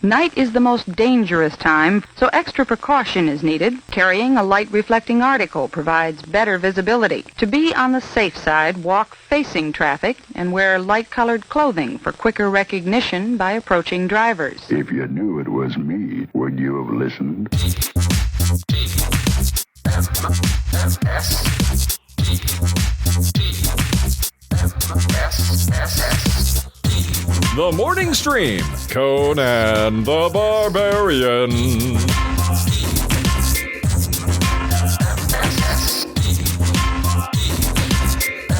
Night is the most dangerous time, so extra precaution is needed. Carrying a light-reflecting article provides better visibility. To be on the safe side, walk facing traffic and wear light-colored clothing for quicker recognition by approaching drivers. If you knew it was me, would you have listened? The Morning Stream, Conan the Barbarian.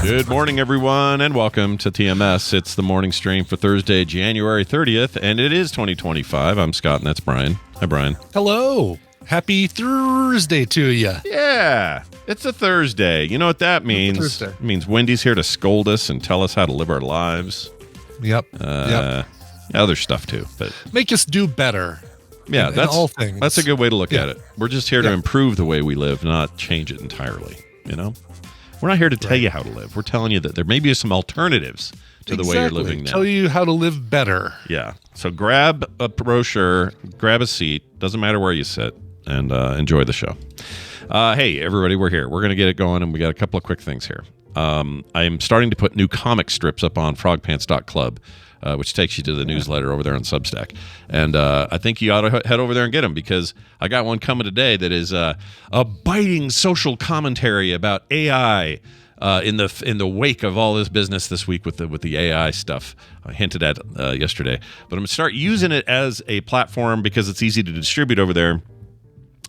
Good morning, everyone, and welcome to TMS. It's the Morning Stream for Thursday, January 30th, and it is 2025. I'm Scott, and that's Brian. Hi, Brian. Hello. Happy Thursday to you. Yeah, it's a Thursday. You know what that means? It means Wendy's here to scold us and tell us how to live our lives. Yep. Other stuff too, but make us do better. Yeah, that's all things. That's a good way to look at it. We're just here to improve the way we live, not change it entirely. You know, we're not here to tell you how to live. We're telling you that there may be some alternatives to the way you're living now. Tell you how to live better. Yeah. So grab a brochure, grab a seat. Doesn't matter where you sit, and enjoy the show. Hey, everybody, we're here. We're going to get it going, and we got a couple of quick things here. I'm starting to put new comic strips up on frogpants.club, which takes you to the newsletter over there on Substack. And I think you ought to head over there and get them, because I got one coming today that is a biting social commentary about AI in the wake of all this business this week with the AI stuff I hinted at yesterday. But I'm going to start using it as a platform because it's easy to distribute over there.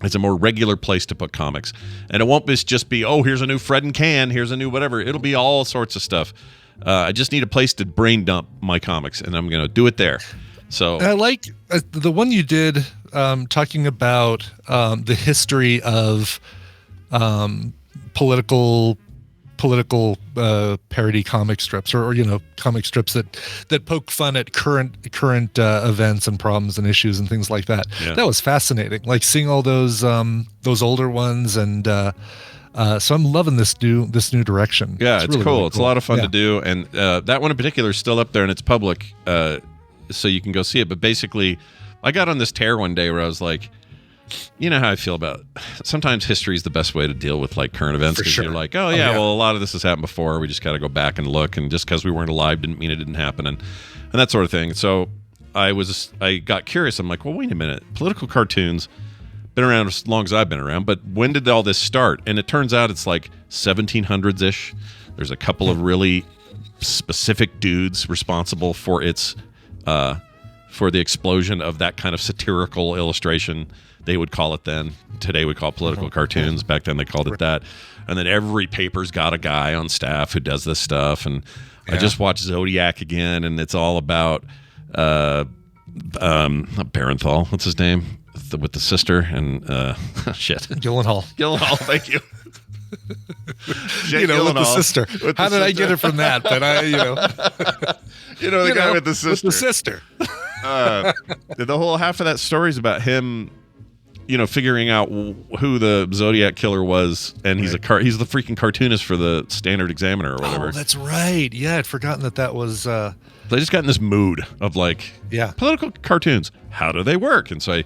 It's a more regular place to put comics. And it won't just be, oh, here's a new Fred and Can, here's a new whatever. It'll be all sorts of stuff. I just need a place to brain dump my comics, and I'm going to do it there. So I like the one you did talking about the history of political parody comic strips, or comic strips that poke fun at current events and problems and issues and things like that. Yeah. That was fascinating. Like seeing all those older ones, and so I'm loving this new direction. Yeah, it's really, cool. Really it's cool. A lot of fun to do, and that one in particular is still up there and it's public, so you can go see it. But basically, I got on this tear one day where I was like, you know how I feel about sometimes history is the best way to deal with like current events, because you're like, oh yeah, well, a lot of this has happened before. We just got to go back and look, and just because we weren't alive didn't mean it didn't happen, and that sort of thing. So I got curious. I'm like, well, wait a minute, political cartoons been around as long as I've been around, but when did all this start? And it turns out it's like 1700s ish. There's a couple of really specific dudes responsible for its for the explosion of that kind of satirical illustration. They would call it then. Today we call it political cartoons. Back then they called it that. And then every paper's got a guy on staff who does this stuff. And I just watched Zodiac again, and it's all about Barenthal. What's his name? With the sister and shit. Gyllenhaal, thank you. With the sister. How did I get it from that? But the guy with the sister. With the sister. The whole half of that story is about him, figuring out who the Zodiac killer was, and he's he's the freaking cartoonist for the Standard Examiner or whatever. Oh, that's right. Yeah, I'd forgotten that was. They just got in this mood of like, political cartoons. How do they work? And so I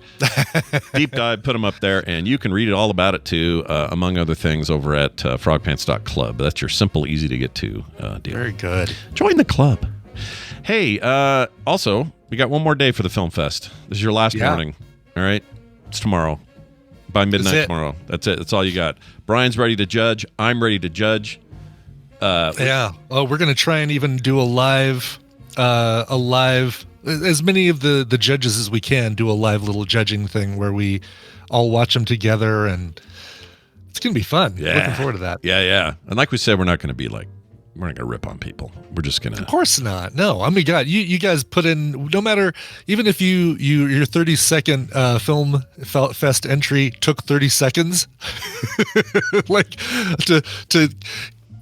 deep dive, put them up there, and you can read all about it too, among other things, over at frogpants.club. That's your simple, easy to get to deal. Very good. Join the club. Hey, also, we got one more day for the Filmfest. This is your last morning. All right? It's tomorrow. By midnight tomorrow. That's it. That's all you got. Brian's ready to judge. I'm ready to judge. Oh, we're going to try and even do a live, as many of the judges as we can, do a live little judging thing where we all watch them together, and it's going to be fun. Yeah. Looking forward to that. Yeah. And like we said, we're not going to rip on people. We're just going to. Of course not. No. I mean, God, you guys put in, no matter, even if your 30-second film fest entry took 30 seconds, like to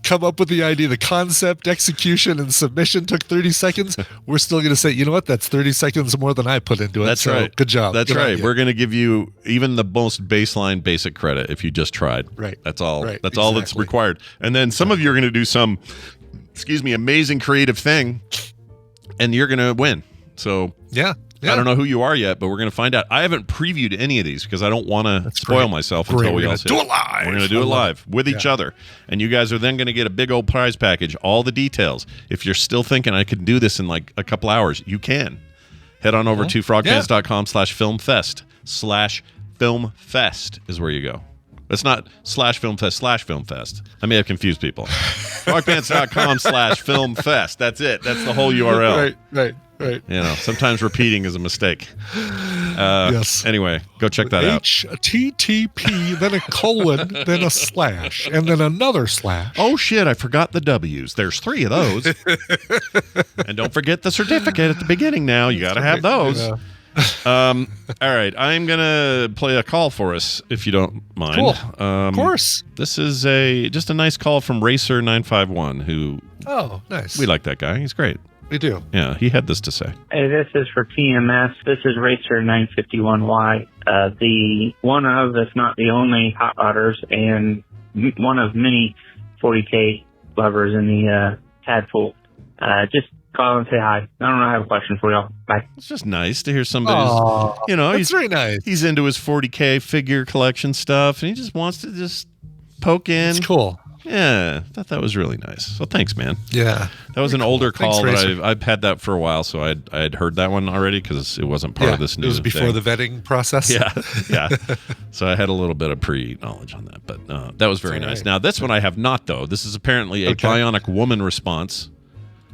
come up with the idea, the concept, execution, and submission took 30 seconds, we're still going to say, you know what, that's 30 seconds more than I put into it. That's right. Good job. That's right. We're going to give you even the most baseline basic credit if you just tried. Right. That's all. Right. That's all that's required. And then some of you are going to do some, amazing creative thing, and you're going to win. So yeah. I don't know who you are yet, but we're going to find out. I haven't previewed any of these because I don't want to spoil myself until we all do it live. We're going to do it live with each other. And you guys are then going to get a big old prize package, all the details. If you're still thinking I could do this in like a couple hours, you can. Head on over to frogpants.com/filmfest/filmfest is where you go. It's not /filmfest/filmfest. I may have confused people. frogpants.com/filmfest. That's it. That's the whole URL. Right. Sometimes repeating is a mistake. Yes. Anyway, go check that out. HTTP, then a colon, then a slash, and then another slash. Oh, shit. I forgot the W's. There's 3 of those. And don't forget the certificate at the beginning now. You got to have those. Yeah. All right. I'm going to play a call for us, if you don't mind. Cool. Of course. This is just a nice call from Racer951, who... Oh, nice. We like that guy. He's great. We do. Yeah, he had this to say. Hey, this is for TMS. This is Racer951Y. The one of, if not the only, hot rodders and one of many 40K lovers in the TAD pool. Just call and say hi. I don't know. I have a question for y'all. Bye. It's just nice to hear somebody. That's very nice. He's into his 40K figure collection stuff, and he just wants to just poke in. It's cool. Yeah, I thought that was really nice. So thanks, man. Yeah, that was an older call, Thanks, but I've had that for a while, so I'd heard that one already because it wasn't part of this new. It was before thing. the vetting process. Yeah. So I had a little bit of pre-knowledge on that, but that was very nice. Right. Now this one I have not, though. This is apparently a bionic woman response.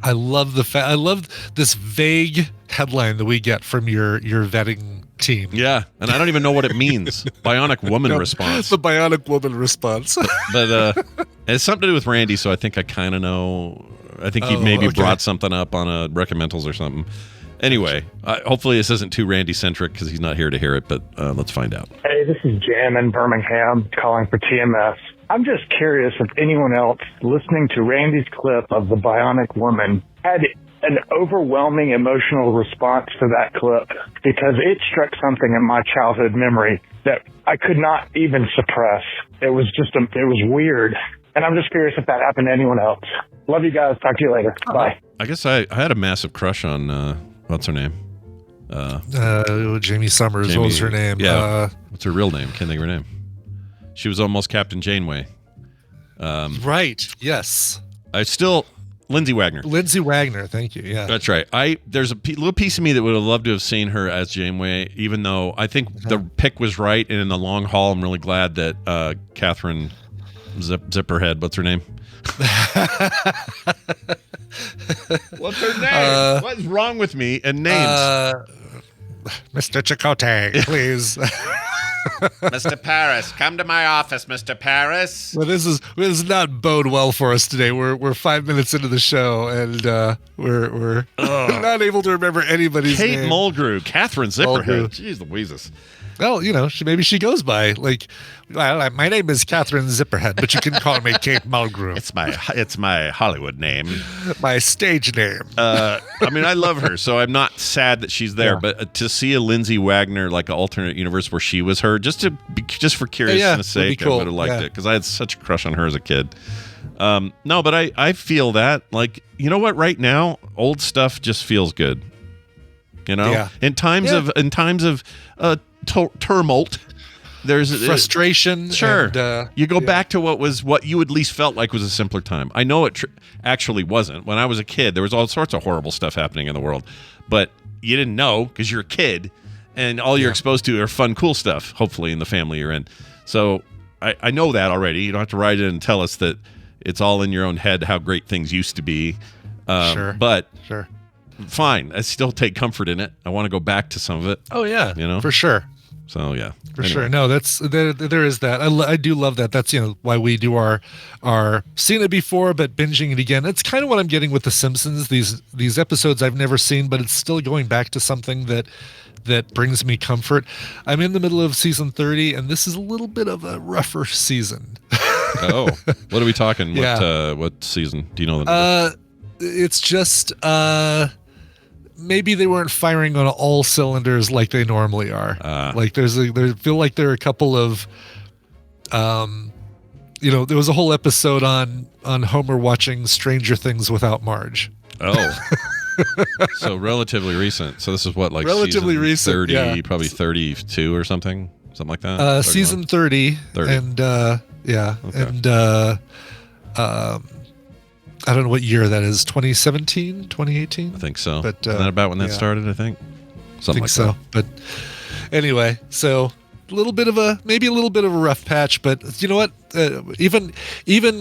I love I love this vague headline that we get from your vetting team. Yeah, and I don't even know what it means. Bionic woman response. The bionic woman response. But it's something to do with Randy, so I think I kind of know. I think he maybe brought something up on a recommendals or something. Anyway, hopefully this isn't too Randy-centric because he's not here to hear it, but let's find out. Hey, this is Jam in Birmingham calling for TMS. I'm just curious if anyone else listening to Randy's clip of the Bionic Woman had an overwhelming emotional response to that clip, because it struck something in my childhood memory that I could not even suppress. It was just, it was weird. And I'm just curious if that happened to anyone else. Love you guys. Talk to you later. Bye. I guess I had a massive crush on, what's her name? Jamie Summers. What was her name? Yeah. What's her real name? Can't think of her name. She was almost Captain Janeway. Right. Yes. Lindsay Wagner. Lindsay Wagner. Thank you. Yeah. That's right. There's a little piece of me that would have loved to have seen her as Janeway, even though I think the pick was right. And in the long haul, I'm really glad that Catherine Zipperhead, what's her name? What's her name? What's wrong with me and names? Mr. Chicote, please. Mr. Paris, come to my office, Mr. Paris. Well, this is not bode well for us today. We're 5 minutes into the show, and we're not able to remember anybody's name. Kate Mulgrew, Catherine Zipperhead. Jeez Louises. Well, maybe she goes by my name is Catherine Zipperhead, but you can call me Kate Mulgrew. It's my Hollywood name, my stage name. I mean, I love her, so I'm not sad that she's there. Yeah. But to see a Lindsay Wagner, like an alternate universe where she was her, just for curiousness' sake, cool. I would have liked it because I had such a crush on her as a kid. No, but I feel that, like, you know what? Right now, old stuff just feels good. In times of tumult, there's frustration. Sure, and, you go back to what you at least felt like was a simpler time. I know it actually wasn't. When I was a kid, there was all sorts of horrible stuff happening in the world, but you didn't know because you're a kid, and all you're exposed to are fun, cool stuff. Hopefully, in the family you're in. So I know that already. You don't have to write in and tell us that it's all in your own head how great things used to be. Sure, fine. I still take comfort in it. I want to go back to some of it. Oh yeah, for sure. So yeah, for sure. No, there is that. I do love that. That's why we do our seen it before but binging it again. It's kind of what I'm getting with The Simpsons. These episodes I've never seen, but it's still going back to something that brings me comfort. I'm in the middle of season 30, and this is a little bit of a rougher season. Oh, what are we talking? What season? Do you know the number? It's just maybe they weren't firing on all cylinders like they normally are. Like there feel like there are a couple of there was a whole episode on Homer watching Stranger Things without Marge. Oh. So relatively recent. So this is what, like Relatively season recent, 30, yeah. probably 32 or something like that. Season 30, 30. and yeah, Okay. and I don't know what year that is. 2017, 2018. I think so. But, Isn't that about when that yeah. started? I think. I Something think like so. that. But anyway, so maybe a little bit of a rough patch, but you know what? Even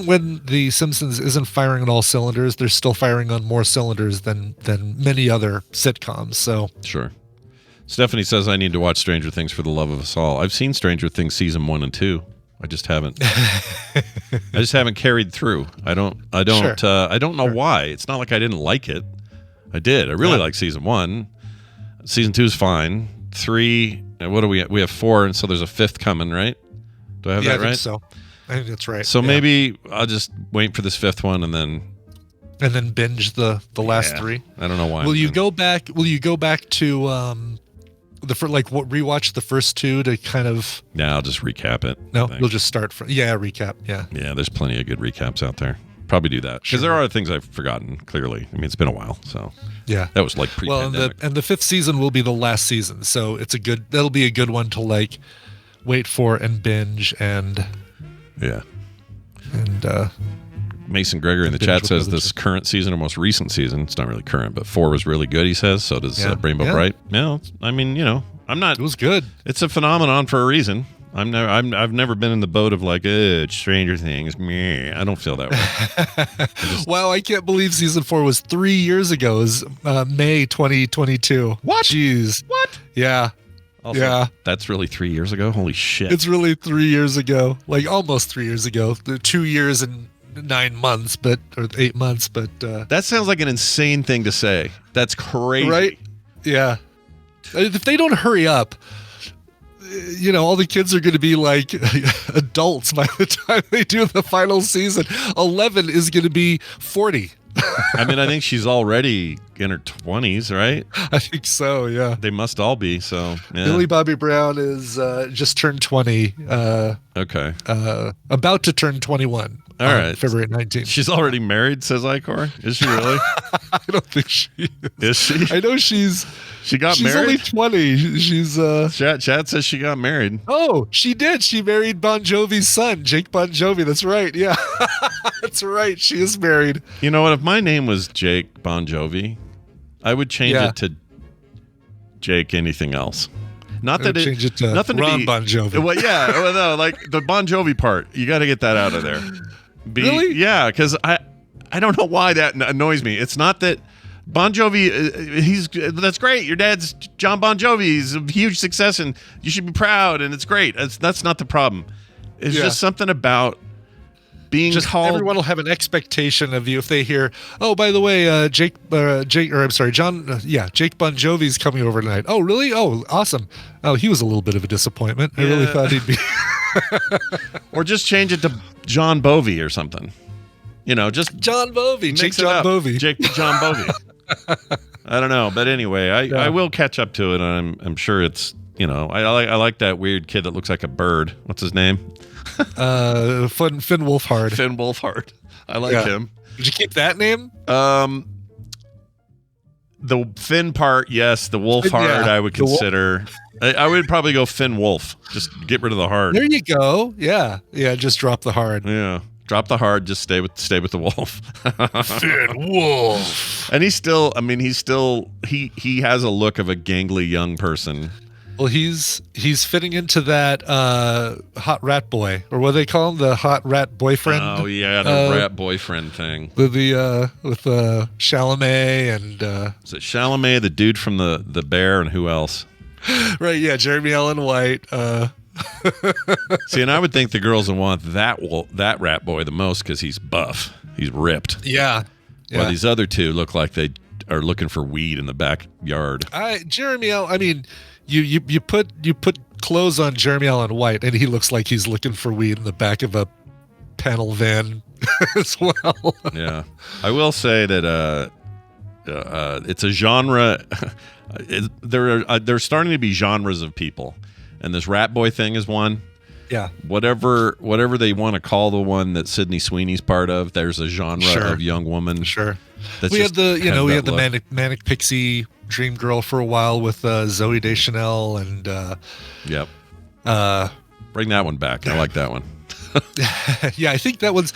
when The Simpsons isn't firing on all cylinders, they're still firing on more cylinders than many other sitcoms. So Sure. Stephanie says I need to watch Stranger Things for the love of us all. I've seen Stranger Things season 1 and 2. I just haven't. Carried through. I don't. Sure. I don't know why. It's not like I didn't like it. I did. I really liked season 1. Season 2 is fine. 3. What do we? We have 4, and so there's a 5th coming, right? Do I have that I right? think so. I think that's right. So Yeah. maybe I'll just wait for this 5th one and then binge the last 3. I don't know why. Will you go back to rewatch the first 2 to kind of? Yeah, I'll just recap it. I No, think. you'll just start from recap. Yeah. Yeah, there's plenty of good recaps out there. Probably do that because Sure. there are things I've forgotten. Clearly, I mean it's been a while, so Yeah. that was like Well, pre-pandemic. and the 5th season will be the last season, so that'll be a good one to like wait for and binge and Yeah. and Mason Gregory in the binge chat with says others. this current season or most recent season, it's not really current, but 4 was really good, he says. So does Yeah. Rainbow Yeah. Bright. Yeah, I mean, I'm not. it was good. It's a phenomenon for a reason. I've never been in the boat of like, it's Stranger Things. Meh. I don't feel that way. Wow, I can't believe season 4 was 3 years ago. It was May 2022. What? Jeez. What? Yeah. Also, Yeah. that's really 3 years ago. Holy shit! It's really 3 years ago. Like almost 3 years ago. 2 years and 9 months, or 8 months, but That sounds like an insane thing to say. That's crazy. right? Yeah. If they don't hurry up, all the kids are going to be like adults by the time they do the final season. 11 is going to be 40. I mean, I think she's already in her 20s, right? I think so, yeah. They must all be. So, yeah. Millie Bobby Brown is just turned 20, Okay. about to turn 21. All on right. February 19th. She's already married, says Icor. Is she really? I don't think she is. Is she? I know she's got only married? 20. She's Chat says she got married. Oh, she did. She married Bon Jovi's son, Jake Bon Jovi. That's right. Yeah. That's right. She is married. You know what? If my name was Jake Bon Jovi, I would change Yeah. it to Jake anything else. Not I that would it change it to nothing Ron to be, Bon Jovi. Well, yeah, well, no, like the Bon Jovi part. You got to get that out of there. Really? Yeah, because I don't know why that annoys me. It's not that Bon Jovi. That's great. Your dad's John Bon Jovi. He's a huge success, and you should be proud. And it's great. That's not the problem. It's Yeah. just something about being Just called. everyone will have an expectation of you if they hear, oh, by the way, Jake Bon Jovi's coming over tonight. Oh, really? Oh, awesome. Oh, he was a little bit of a disappointment. I really Yeah. thought he'd be. Or just change it to John Bovi or something. Just John Bovi. Jake mix it John up. Bovi. Jake John Bovi. I don't know, but anyway, I will catch up to it. And I'm sure it's I like that weird kid that looks like a bird. What's his name? Finn Wolfhard. Finn Wolfhard. I like Yeah. him. Did you keep that name? The Finn part, yes. The Wolfhard, Yeah, I would the Wolf- consider. I would probably go Finn Wolf. Just get rid of the hard. There you go. Yeah. Yeah. Just drop the hard. Yeah. Drop the hard. Just stay with the wolf. Finn Wolf. And he has a look of a gangly young person. Well, he's fitting into that hot rat boy, or what do they call him, the hot rat boyfriend. Oh yeah, the rat boyfriend thing. With Chalamet and Is it Chalamet, the dude from the Bear, and who else? right, yeah, Jeremy Allen White. See, and I would think the girls would want that rat boy the most because he's buff, he's ripped. Yeah, While these other two look like they are looking for weed in the backyard. Jeremy Allen. I mean, you put clothes on Jeremy Allen White, and he looks like he's looking for weed in the back of a panel van as well. Yeah, I will say that it's a genre. There are starting to be genres of people, and this rat boy thing is one. Yeah. Whatever they want to call the one that Sydney Sweeney's part of, there's a genre of young woman. Sure. We had the manic pixie dream girl for a while with Zooey Deschanel and yep. Bring that one back. I like that one. Yeah, I think that one's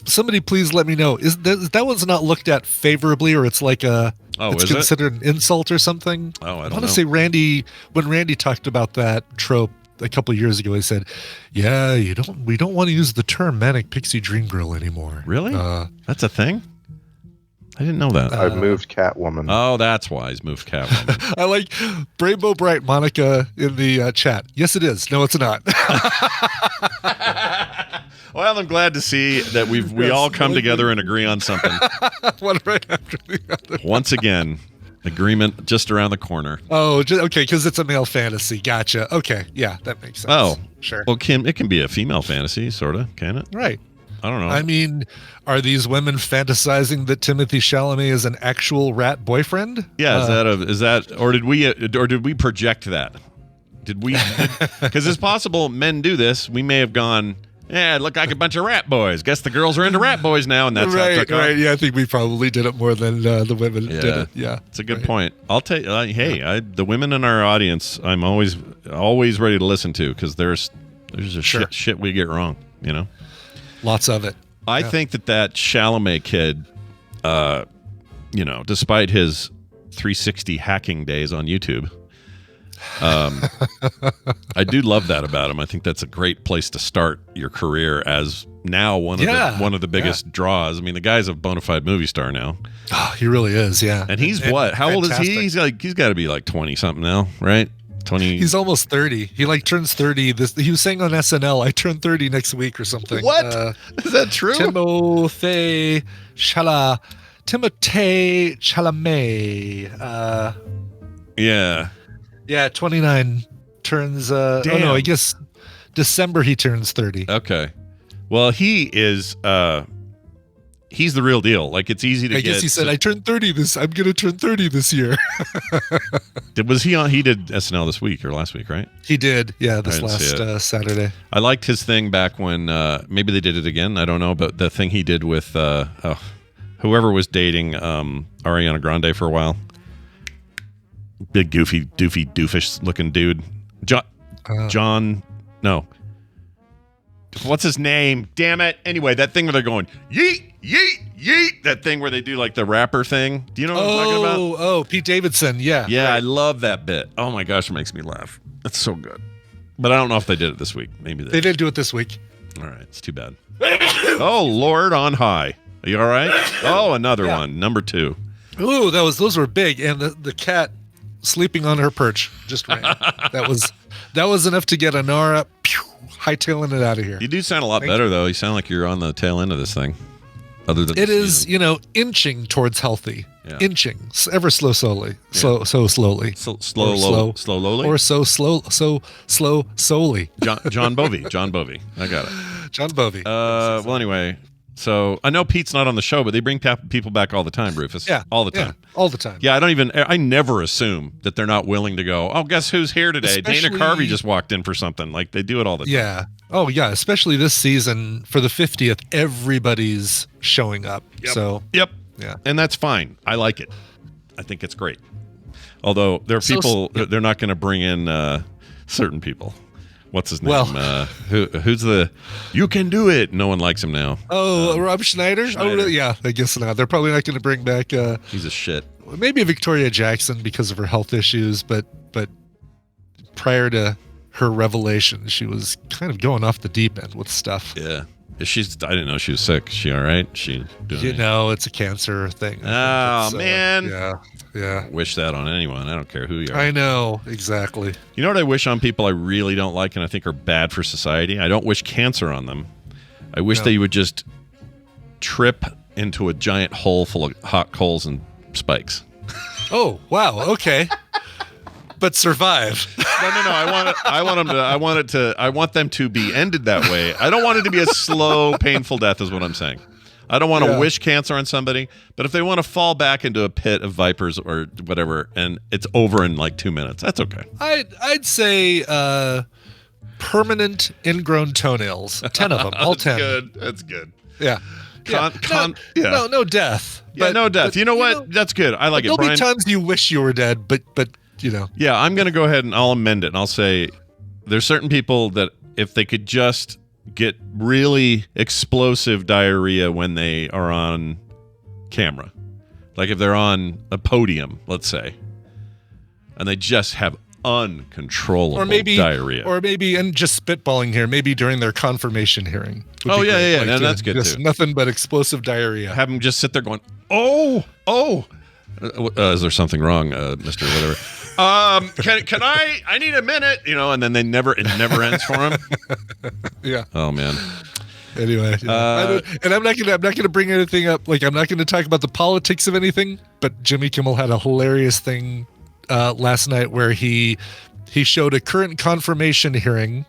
somebody please let me know. Is that one's not looked at favorably, or it's like it's considered an insult or something? Oh, I want to say when Randy talked about that trope a couple of years ago, he said, "Yeah, we don't want to use the term manic pixie dream girl anymore." Really? That's a thing? I didn't know that. I've moved Catwoman. Oh, that's why he's moved Catwoman. I like Rainbow Bright Monica in the chat. Yes, it is. No, it's not. Well, I'm glad to see that we all come together and agree on something. One right after the other. Once again, agreement just around the corner. Oh, okay, because it's a male fantasy. Gotcha. Okay, yeah, that makes sense. Oh, sure. Well, Kim, it can be a female fantasy, sort of, can it? Right. I don't know. I mean, are these women fantasizing that Timothy Chalamet is an actual rat boyfriend? Yeah, or did we project that? Did we? Because it's possible men do this. We may have gone, yeah, look like a bunch of rat boys. Guess the girls are into rat boys now, and that's how it took off. Right. Yeah, I think we probably did it more than the women did it. Yeah, it's a good point. I'll tell you. Hey, the women in our audience, I'm always ready to listen to, because there's a shit we get wrong. You know. Lots of it. I think that Chalamet kid, despite his 360 hacking days on YouTube, I do love that about him. I think that's a great place to start your career as now one of the biggest draws. I mean, the guy's a bona fide movie star now. Oh, he really is, yeah. And he's what? How old is he? He's got to be like 20 something now, right? 20. He's almost 30. He turns 30. He was saying on SNL, I turn 30 next week or something. What? Is that true? Timothée Chalamet. Yeah. Yeah, 29 turns Damn. Oh no, I guess December he turns 30. Okay. Well, he is he's the real deal. Like, it's easy to I guess he said, I'm going to turn 30 this year. Was he on? He did SNL this week or last week, right? He did. Yeah, this last Saturday. I liked his thing back when, maybe they did it again. I don't know. But the thing he did with whoever was dating Ariana Grande for a while. Big, goofy, doofish looking dude. John, no. What's his name? Damn it. Anyway, that thing where they're going, yeet, yeet, yeet. That thing where they do like the rapper thing. Do you know what I'm talking about? Oh, Pete Davidson. Yeah. Yeah, right. I love that bit. Oh my gosh, it makes me laugh. That's so good. But I don't know if they did it this week. Maybe they did do it this week. All right. It's too bad. Oh, Lord on high. Are you all right? Oh, another one. Number 2. Ooh, those were big. And the cat sleeping on her perch just ran. That was enough to get Anara hightailing it out of here. You do sound a lot better, though. You sound like you're on the tail end of this thing. Other than it is, inching towards healthy. Yeah. Inching, ever slowly. Yeah. So slowly. Slowly. Or slowly. John Bovi. I got it. John Bovi. Well, anyway. So I know Pete's not on the show, but they bring people back all the time, Rufus. Yeah, all the time. Yeah, all the time. Yeah, I never assume that they're not willing to go, oh, guess who's here today? Dana Carvey just walked in for something. Like, they do it all the time. Yeah. Oh, yeah. Especially this season for the 50th, everybody's showing up. Yep. So. Yep. Yeah. And that's fine. I like it. I think it's great. Although there are people, they're not going to bring in certain people. What's his name? Well, who's the? You can do it. No one likes him now. Oh, Rob Schneider. Oh, really? Yeah, I guess not. They're probably not going to bring back. He's a shit. Maybe Victoria Jackson because of her health issues, but prior to her revelation, she was kind of going off the deep end with stuff. Yeah, I didn't know she was sick. Is she all right? It's a cancer thing. Oh man. Yeah. Wish that on anyone. I don't care who you are. I know, exactly. You know what I wish on people I really don't like and I think are bad for society? I don't wish cancer on them. I wish they would just trip into a giant hole full of hot coals and spikes. Oh, wow. Okay. But survive. No. I want them to be ended that way. I don't want it to be a slow, painful death is what I'm saying. I don't want to wish cancer on somebody, but if they want to fall back into a pit of vipers or whatever, and it's over in like 2 minutes, that's okay. I'd say permanent ingrown toenails. 10 of them, all 10. Good. That's good. Yeah. No death. Yeah, no death. You know what? That's good. I like it, There'll Brian. be times you wish you were dead, but you know. Yeah, I'm going to go ahead and I'll amend it. And I'll say there's certain people that if they could just get really explosive diarrhea when they are on camera, like if they're on a podium, let's say, and they just have uncontrollable diarrhea. Or maybe, and just spitballing here, maybe during their confirmation hearing. Oh, yeah. Like, that's good, just too. Nothing but explosive diarrhea. Have them just sit there going, oh. Is there something wrong, Mr. Whatever? Can I need a minute, and then it never ends for them. Yeah. Oh, man. Anyway, and I'm not gonna bring anything up. Like, I'm not gonna talk about the politics of anything. But Jimmy Kimmel had a hilarious thing last night where he showed a current confirmation hearing,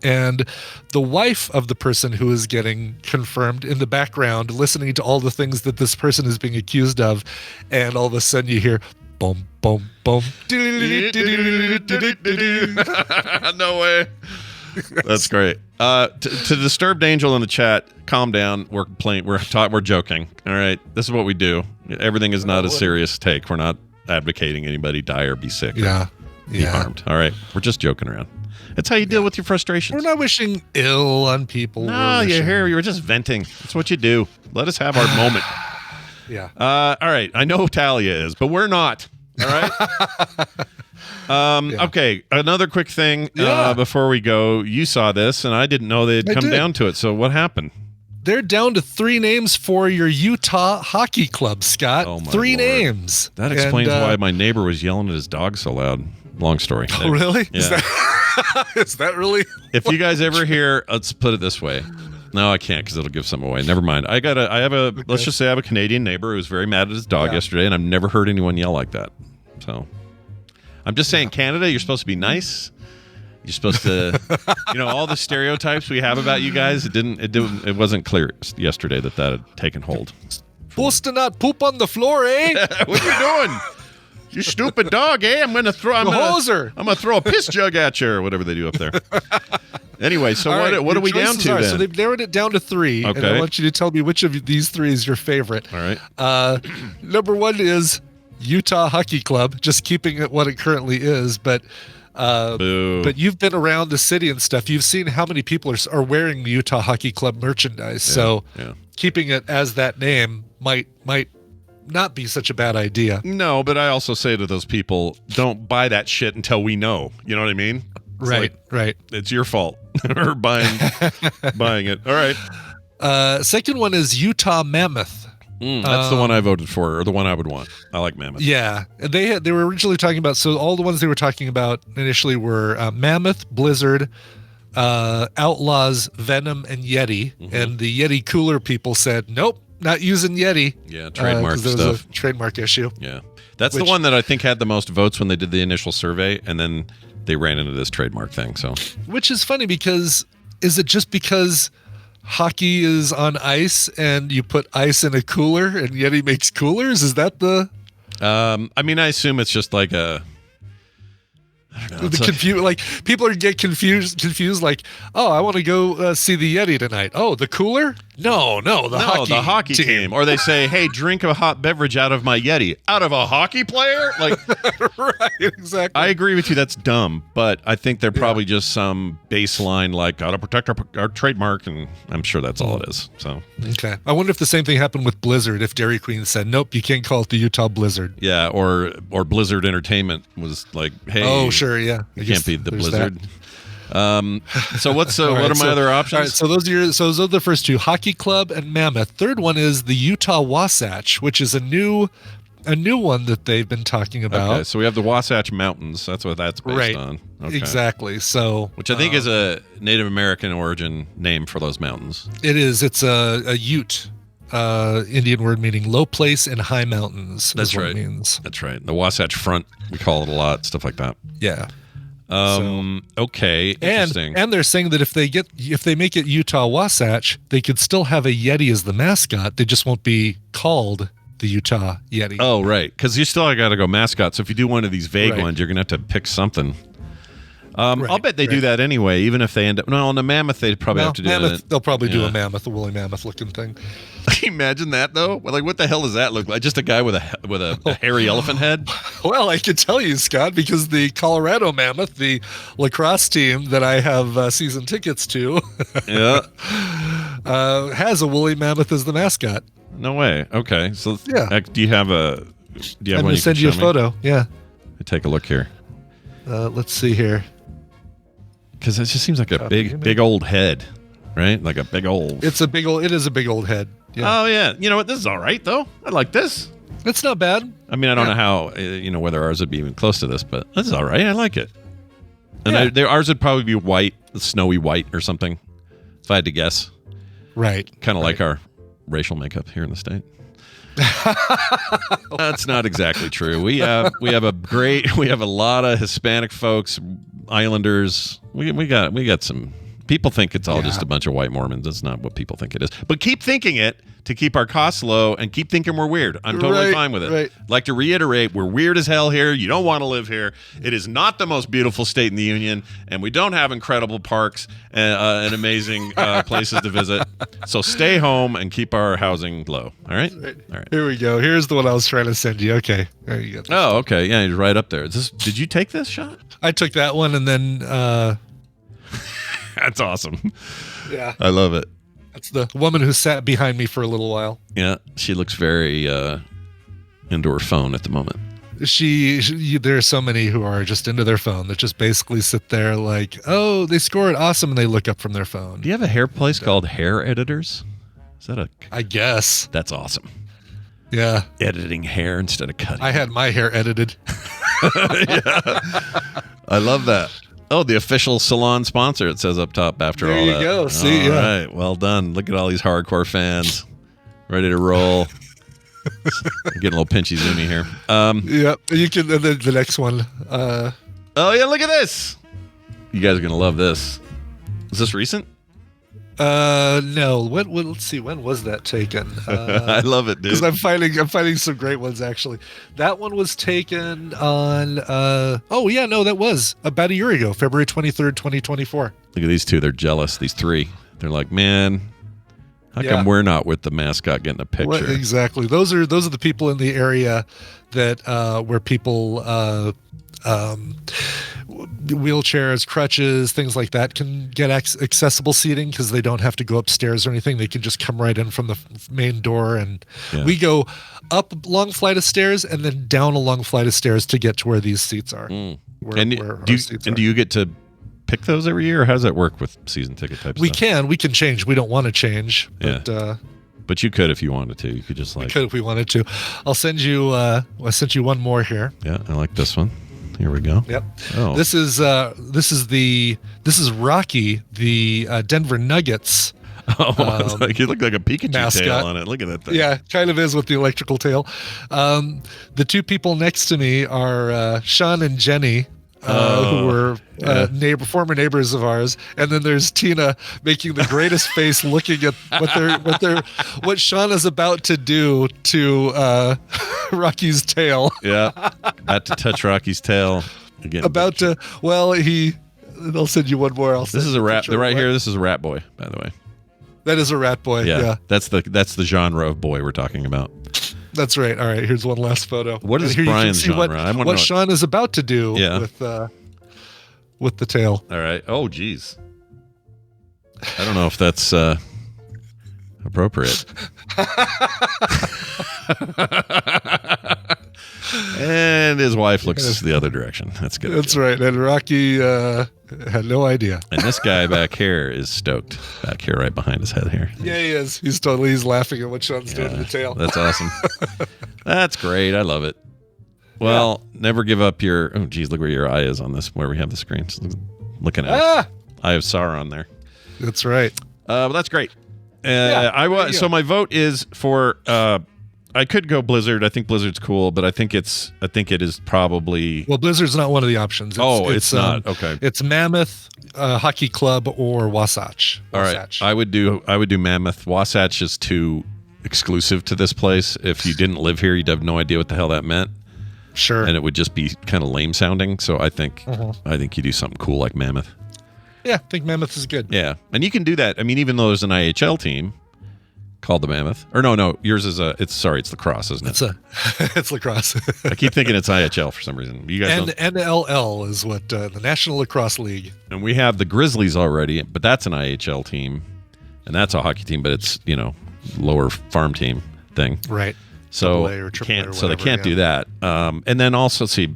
and the wife of the person who is getting confirmed in the background listening to all the things that this person is being accused of, and all of a sudden you hear boom, boom, boom. No way. That's great. To Disturbed Angel in the chat, calm down. We're joking. All right. This is what we do. Everything is not a serious take. We're not advocating anybody die or be sick. Or be harmed. All right. We're just joking around. That's how you deal with your frustrations. We're not wishing ill on people. No, you were just venting. That's what you do. Let us have our moment. Yeah. All right. I know Talia is, but we're not. All right. Okay. Another quick thing before we go. You saw this, and I didn't know they had come down to it. So what happened? They're down to 3 names for your Utah Hockey Club, Scott. Oh, my 3 Lord. names. That explains why my neighbor was yelling at his dog so loud. Long story. Oh, really? Yeah. Is that really? If you guys ever hear, let's put it this way. No, I can't because it'll give something away. Never mind. Let's just say I have a Canadian neighbor who was very mad at his dog yesterday, and I've never heard anyone yell like that. So I'm just saying, Canada, you're supposed to be nice. You're supposed to, all the stereotypes we have about you guys. It wasn't clear yesterday that had taken hold. Supposed to not poop on the floor, eh? What are you doing? You stupid dog, eh? I'm gonna throw a piss jug at you, or whatever they do up there. Anyway, so what are we down to then? So they've narrowed it down to 3, okay. And I want you to tell me which of these 3 is your favorite. All right. Number 1 is Utah Hockey Club, just keeping it what it currently is, but you've been around the city and stuff. You've seen how many people are wearing the Utah Hockey Club merchandise. So keeping it as that name might not be such a bad idea. No, but I also say to those people, don't buy that shit until we know. You know what I mean? It's right. It's your fault for buying it. All right. Second one is Utah Mammoth. That's the one I voted for, or the one I would want. I like Mammoth. Yeah, and they were originally talking about. So all the ones they were talking about initially were Mammoth, Blizzard, Outlaws, Venom, and Yeti. Mm-hmm. And the Yeti cooler people said, nope, not using Yeti. Yeah, trademark stuff. There was a trademark issue. Yeah, that's the one that I think had the most votes when they did the initial survey, and then they ran into this trademark thing. So, which is funny because is it just because hockey is on ice and you put ice in a cooler and Yeti makes coolers? Is that the? I mean, I assume it's just like a. I don't know. Like people get confused. Like, oh, I want to go see the Yeti tonight. Oh, the cooler? No, the hockey team. Or they say, hey, drink a hot beverage out of my Yeti. Out of a hockey player? Like, right, exactly. I agree with you. That's dumb, but I think they're probably just some baseline, like, gotta protect our trademark, and I'm sure that's all it is. So okay, I wonder if the same thing happened with Blizzard. If Dairy Queen said, nope, you can't call it the Utah Blizzard. Yeah, or Blizzard Entertainment was like, hey, oh sure, yeah, it can't be the Blizzard. So what are my other options? All right, so those are the first 2, Hockey Club and Mammoth. Third one is the Utah Wasatch, which is a new one that they've been talking about. Okay, so we have the Wasatch Mountains. That's what that's based on. Okay. Exactly. So, which I think is a Native American origin name for those mountains. It is. It's a Ute. Indian word meaning low place in high mountains. That's right. What it means. That's right. The Wasatch Front, we call it a lot, stuff like that. Yeah. Okay. Interesting. And they're saying that if they make it Utah Wasatch, they could still have a Yeti as the mascot. They just won't be called the Utah Yeti. Oh, right. Because you still got to go mascot. So if you do one of these vague ones, you're going to have to pick something. I'll bet they do that anyway, even if they end up. No, on the mammoth, they'd probably have to do it. They'll probably do a mammoth, a woolly mammoth looking thing. Can you imagine that though? Like, what the hell does that look like? Just a guy with a hairy elephant head? Well, I can tell you, Scott, because the Colorado Mammoth, the lacrosse team that I have season tickets to, has a woolly mammoth as the mascot. No way. Okay, so do you have a? Do you have I'm one? going to send you a photo. Yeah. Take a look here. Let's see here. Because it just seems like a big old head, right? Like a big old. It is a big old head. Yeah. Oh yeah. You know what? This is all right though. I like this. It's not bad. I mean, I don't know how whether ours would be even close to this, but this is all right. I like it. And ours would probably be white, snowy white or something, if I had to guess. Right. Kind of like our racial makeup here in the state. That's not exactly true. We have a lot of Hispanic folks, Islanders. We got some people think it's all just a bunch of white Mormons. That's not what people think it is. But keep thinking it to keep our costs low and keep thinking we're weird. I'm totally fine with it. Right. Like to reiterate, we're weird as hell here. You don't want to live here. It is not the most beautiful state in the union, and we don't have incredible parks and amazing places to visit. So stay home and keep our housing low. All right? All right. Here we go. Here's the one I was trying to send you. Okay. There you go. Oh, okay. Yeah, he's right up there. Did you take this shot? I took that one and then... That's awesome. Yeah. I love it. That's the woman who sat behind me for a little while. Yeah, she looks very into her phone at the moment. There are so many who are just into their phone that just basically sit there like, oh, they scored, awesome, and they look up from their phone. Do you have a hair place called Hair Editors? Is that I guess. That's awesome. Yeah. Editing hair instead of cutting. I had my hair edited. Yeah. I love that. Oh, the official salon sponsor, it says up top after all that. There you go. See, all right. Well done. Look at all these hardcore fans ready to roll. I'm getting a little pinchy zoomy here. Yep. You can, and then the next one. Oh, yeah. Look at this. You guys are going to love this. Is this recent? No. Let's see. When was that taken? I love it, dude. Because I'm finding some great ones actually. That one was taken on. That was about a year ago, February 23rd, 2024. Look at these two. They're jealous. These three. They're like, man, how come we're not with the mascot getting a picture? Well, exactly. Those are the people in the area that where people. Wheelchairs, crutches, things like that can get accessible seating because they don't have to go upstairs or anything. They can just come right in from the main door, and we go up a long flight of stairs and then down a long flight of stairs to get to where these seats are. Do you get to pick those every year, or how does that work with season ticket type stuff? We can change. We don't want to change, but you could if you wanted to. You could just we could if we wanted to. I'll send you. I sent you one more here. Yeah, I like this one. Here we go. Yep. Oh. This is Rocky, the Denver Nuggets. Oh, you look like a Pikachu mascot. Tail on it. Look at that thing. Yeah, kind of is with the electrical tail. The two people next to me are Sean and Jenny, who were former neighbors of ours, and then there's Tina making the greatest face, looking at what Sean is about to do to Rocky's tail. Yeah, about to touch Rocky's tail. Again, I'll send you one more. This is a rat. Right here. This is a rat boy, by the way. That is a rat boy. Yeah. That's the genre of boy we're talking about. That's right. All right. Here's one last photo. What is Brian's genre? What Sean is about to do with the tail. All right. Oh, geez. I don't know if that's appropriate. And his wife looks the other direction. That's good. That's right. And Rocky had no idea. And this guy back here is stoked. Back here, right behind his head here. Yeah, he is. He's laughing at what Sean's doing to the tail. That's awesome. That's great. I love it. Well, never give up your... Oh, geez, look where your eye is on this, where we have the screen. Just looking at it. I have Sauron there. That's right. Well, that's great. So my vote is for... I could go Blizzard. I think Blizzard's cool, but I think it is probably... Well, Blizzard's not one of the options. It's not. Okay. It's Mammoth, Hockey Club, or Wasatch. All right. I would do Mammoth. Wasatch is too exclusive to this place. If you didn't live here, you'd have no idea what the hell that meant. Sure. And it would just be kind of lame sounding. So I think you do something cool like Mammoth. Yeah, I think Mammoth is good. Yeah, and you can do that. I mean, even though there's an IHL team called the Mammoth, or no, yours is it's lacrosse, isn't it? It's lacrosse. I keep thinking it's IHL for some reason. You guys don't. NLL is what the National Lacrosse League. And we have the Grizzlies already, but that's an IHL team, and that's a hockey team, but it's lower farm team thing. Right. So AA or AAA or so they whatever, can't do that. And then also see.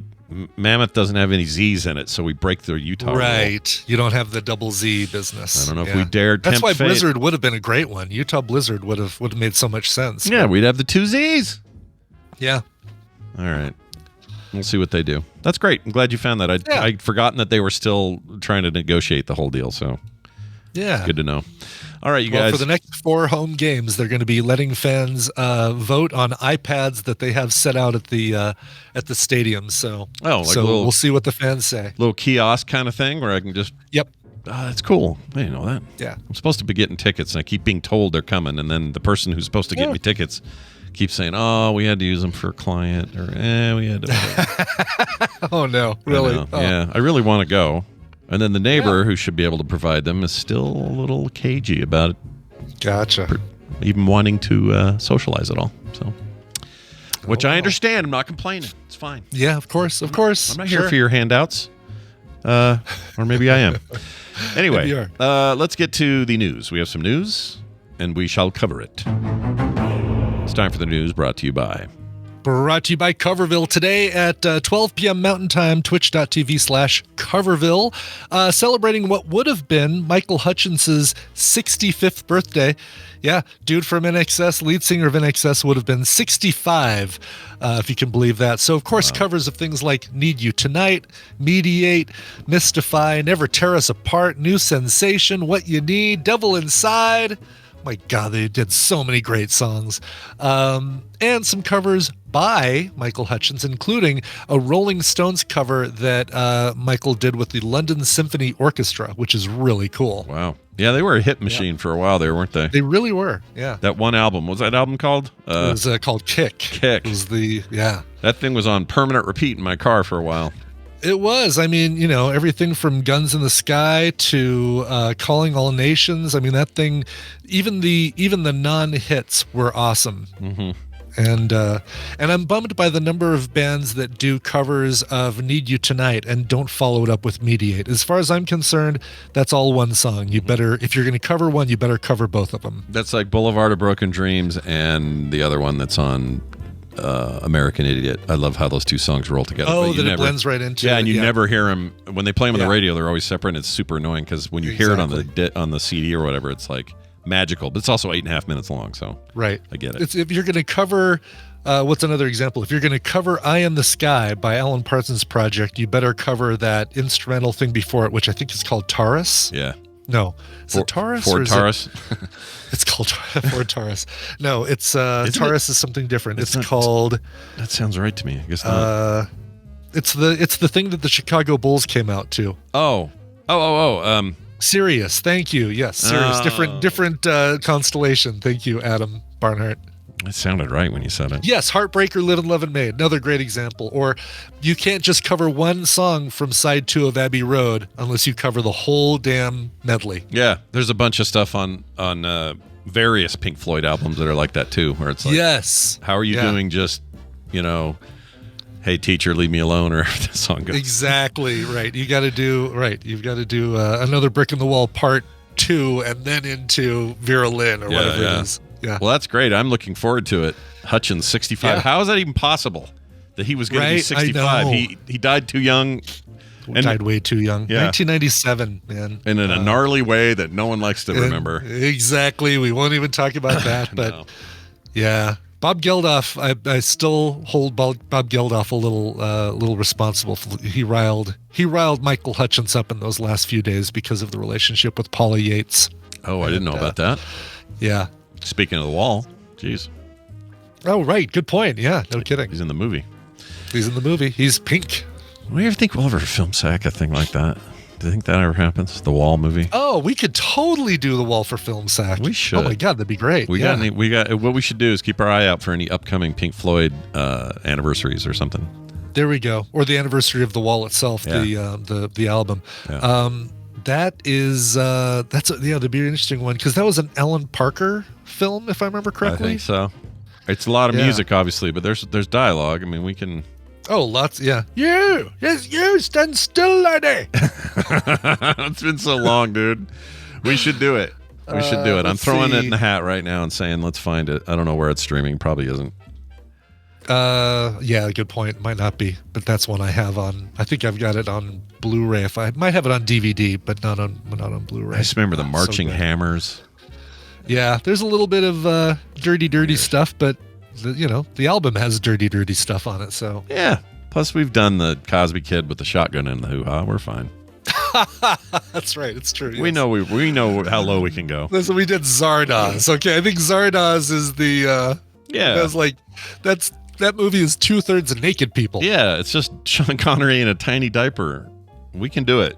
Mammoth doesn't have any Z's in it, so we break the Utah right. You don't have the double Z business. I don't know if we dared tempt That's why fate. Blizzard would have been a great one. Utah Blizzard would have made so much sense. Yeah, we'd have the 2 Z's. Yeah. All right. We'll see what they do. That's great. I'm glad you found that. I'd forgotten that they were still trying to negotiate the whole deal, so yeah. Good to know. All right, you guys. For the next 4 home games, they're going to be letting fans vote on iPads that they have set out at the stadium. So, we'll see what the fans say. Little kiosk kind of thing where I can just. Yep. That's cool. I didn't know that. Yeah. I'm supposed to be getting tickets, and I keep being told they're coming, and then the person who's supposed to get me tickets keeps saying, "Oh, we had to use them for a client," or we had to. Oh no! Really? Oh. Yeah, I really want to go. And then the neighbor who should be able to provide them is still a little cagey about it. Gotcha. Even wanting to socialize at all. So, which I understand. I'm not complaining. It's fine. Yeah, of course. Of course. I'm not here for your handouts. Or maybe I am. Anyway, let's get to the news. We have some news, and we shall cover it. It's time for the news, brought to you by Coverville today at 12 p.m. Mountain Time, twitch.tv/Coverville, celebrating what would have been Michael Hutchins's 65th birthday. Yeah, dude from NXS, lead singer of NXS, would have been 65, if you can believe that. So, of course, covers of things like Need You Tonight, Mediate, Mystify, Never Tear Us Apart, New Sensation, What You Need, Devil Inside. My God, they did so many great songs. And some covers by Michael Hutchins, including a Rolling Stones cover that Michael did with the London Symphony Orchestra, which is really cool. Wow. Yeah, they were a hit machine for a while there, weren't they? They really were, yeah. That one album, what was that album called? It was called Kick. Kick. It was That thing was on permanent repeat in my car for a while. It was. I mean, everything from Guns in the Sky to Calling All Nations. I mean, that thing, even the non-hits were awesome. Mm-hmm. And I'm bummed by the number of bands that do covers of Need You Tonight and don't follow it up with Mediate. As far as I'm concerned, that's all one song. You better, if you're going to cover one, you better cover both of them. That's like Boulevard of Broken Dreams and the other one that's on American Idiot. I love how those two songs roll together. Oh, that it blends right into. Yeah, and you never hear them when they play them on the radio. They're always separate. And it's super annoying because when you hear it on the CD or whatever, it's like magical. But it's also 8.5 minutes long. So right, I get it. If you're going to cover, what's another example? If you're going to cover "Eye in the Sky" by Alan Parsons Project, you better cover that instrumental thing before it, which I think is called Taurus. Yeah. No, is it Taurus? Ford Taurus. It's called Ford Taurus. No, it's Taurus is something different. It's called. That sounds right to me. I guess not. It's the thing that the Chicago Bulls came out to. Sirius. Thank you. Yes, Sirius. Different constellation. Thank you, Adam Barnhart. It sounded right when you said it. Yes, Heartbreaker, Live and Love and Made. Another great example. Or you can't just cover one song from side 2 of Abbey Road unless you cover the whole damn medley. Yeah, there's a bunch of stuff on various Pink Floyd albums that are like that too, where it's like, yes, how are you doing? Just Hey Teacher, Leave Me Alone, or the song goes. Exactly right. You've got to do Another Brick in the Wall Part 2, and then into Vera Lynn or whatever it is. Yeah. Well, that's great. I'm looking forward to it. Hutchins, 65. Yeah. How is that even possible? That he was going to be 65. He died too young. Died way too young. Yeah. 1997, man. And in a gnarly way that no one likes to remember. Exactly. We won't even talk about that. But yeah, Bob Geldof. I still hold Bob Geldof a little responsible. He riled Michael Hutchins up in those last few days because of the relationship with Paula Yates. Oh, I didn't know about that. Yeah. Speaking of the wall, jeez. Oh, right. Good point. Yeah, no kidding. He's in the movie. He's pink. Do you ever think we'll ever film sack a thing like that? Do you think that ever happens? The Wall movie? Oh, we could totally do the Wall for Film Sack. We should. Oh my God, that'd be great. We got what we should do is keep our eye out for any upcoming Pink Floyd anniversaries or something. There we go. Or the anniversary of the wall itself, the album. Yeah. That is that'd be an interesting one because that was an Alan Parker film, if I remember correctly. I think so. It's a lot of music, obviously, but there's dialogue. I mean, we can. Oh, lots. Yeah. You stand still, lady. It's been so long, dude. We should do it. We should do it. I'm throwing it in the hat right now and saying, let's find it. I don't know where it's streaming. Probably isn't. Yeah, good point. Might not be, but that's one I have on. I think I've got it on Blu-ray. If I might have it on DVD, but not on Blu-ray. I just remember the marching hammers. Yeah, there's a little bit of dirty stuff, but the album has dirty stuff on it. So yeah. Plus, we've done the Cosby Kid with the shotgun and the hoo-ha. We're fine. That's right. It's true. Yes. We know how low we can go. So we did Zardoz. Okay, I think Zardoz is the that movie is 2/3 naked people. Yeah, it's just Sean Connery in a tiny diaper. We can do it.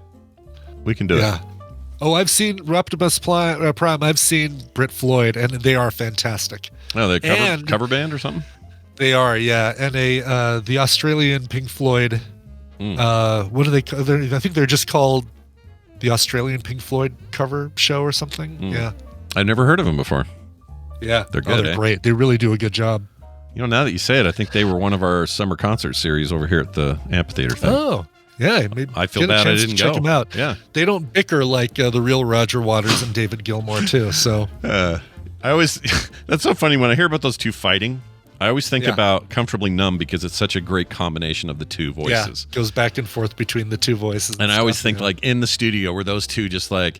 We can do it. Oh, I've seen Optimus Prime. I've seen Brit Floyd, and they are fantastic. Oh, they cover band or something? They are, yeah. And the Australian Pink Floyd. What are they? I think they're just called the Australian Pink Floyd cover show or something. Yeah. I've never heard of them before. Yeah, they're good. They're great. They really do a good job. Now that you say it, I think they were one of our summer concert series over here at the amphitheater thing. Oh, yeah. I feel bad I didn't check them out. Yeah, they don't bicker like the real Roger Waters and David Gilmour too. So I always that's so funny when I hear about those two fighting. I always think about Comfortably Numb because it's such a great combination of the two voices. Yeah, goes back and forth between the two voices. And I always think like in the studio where those two just like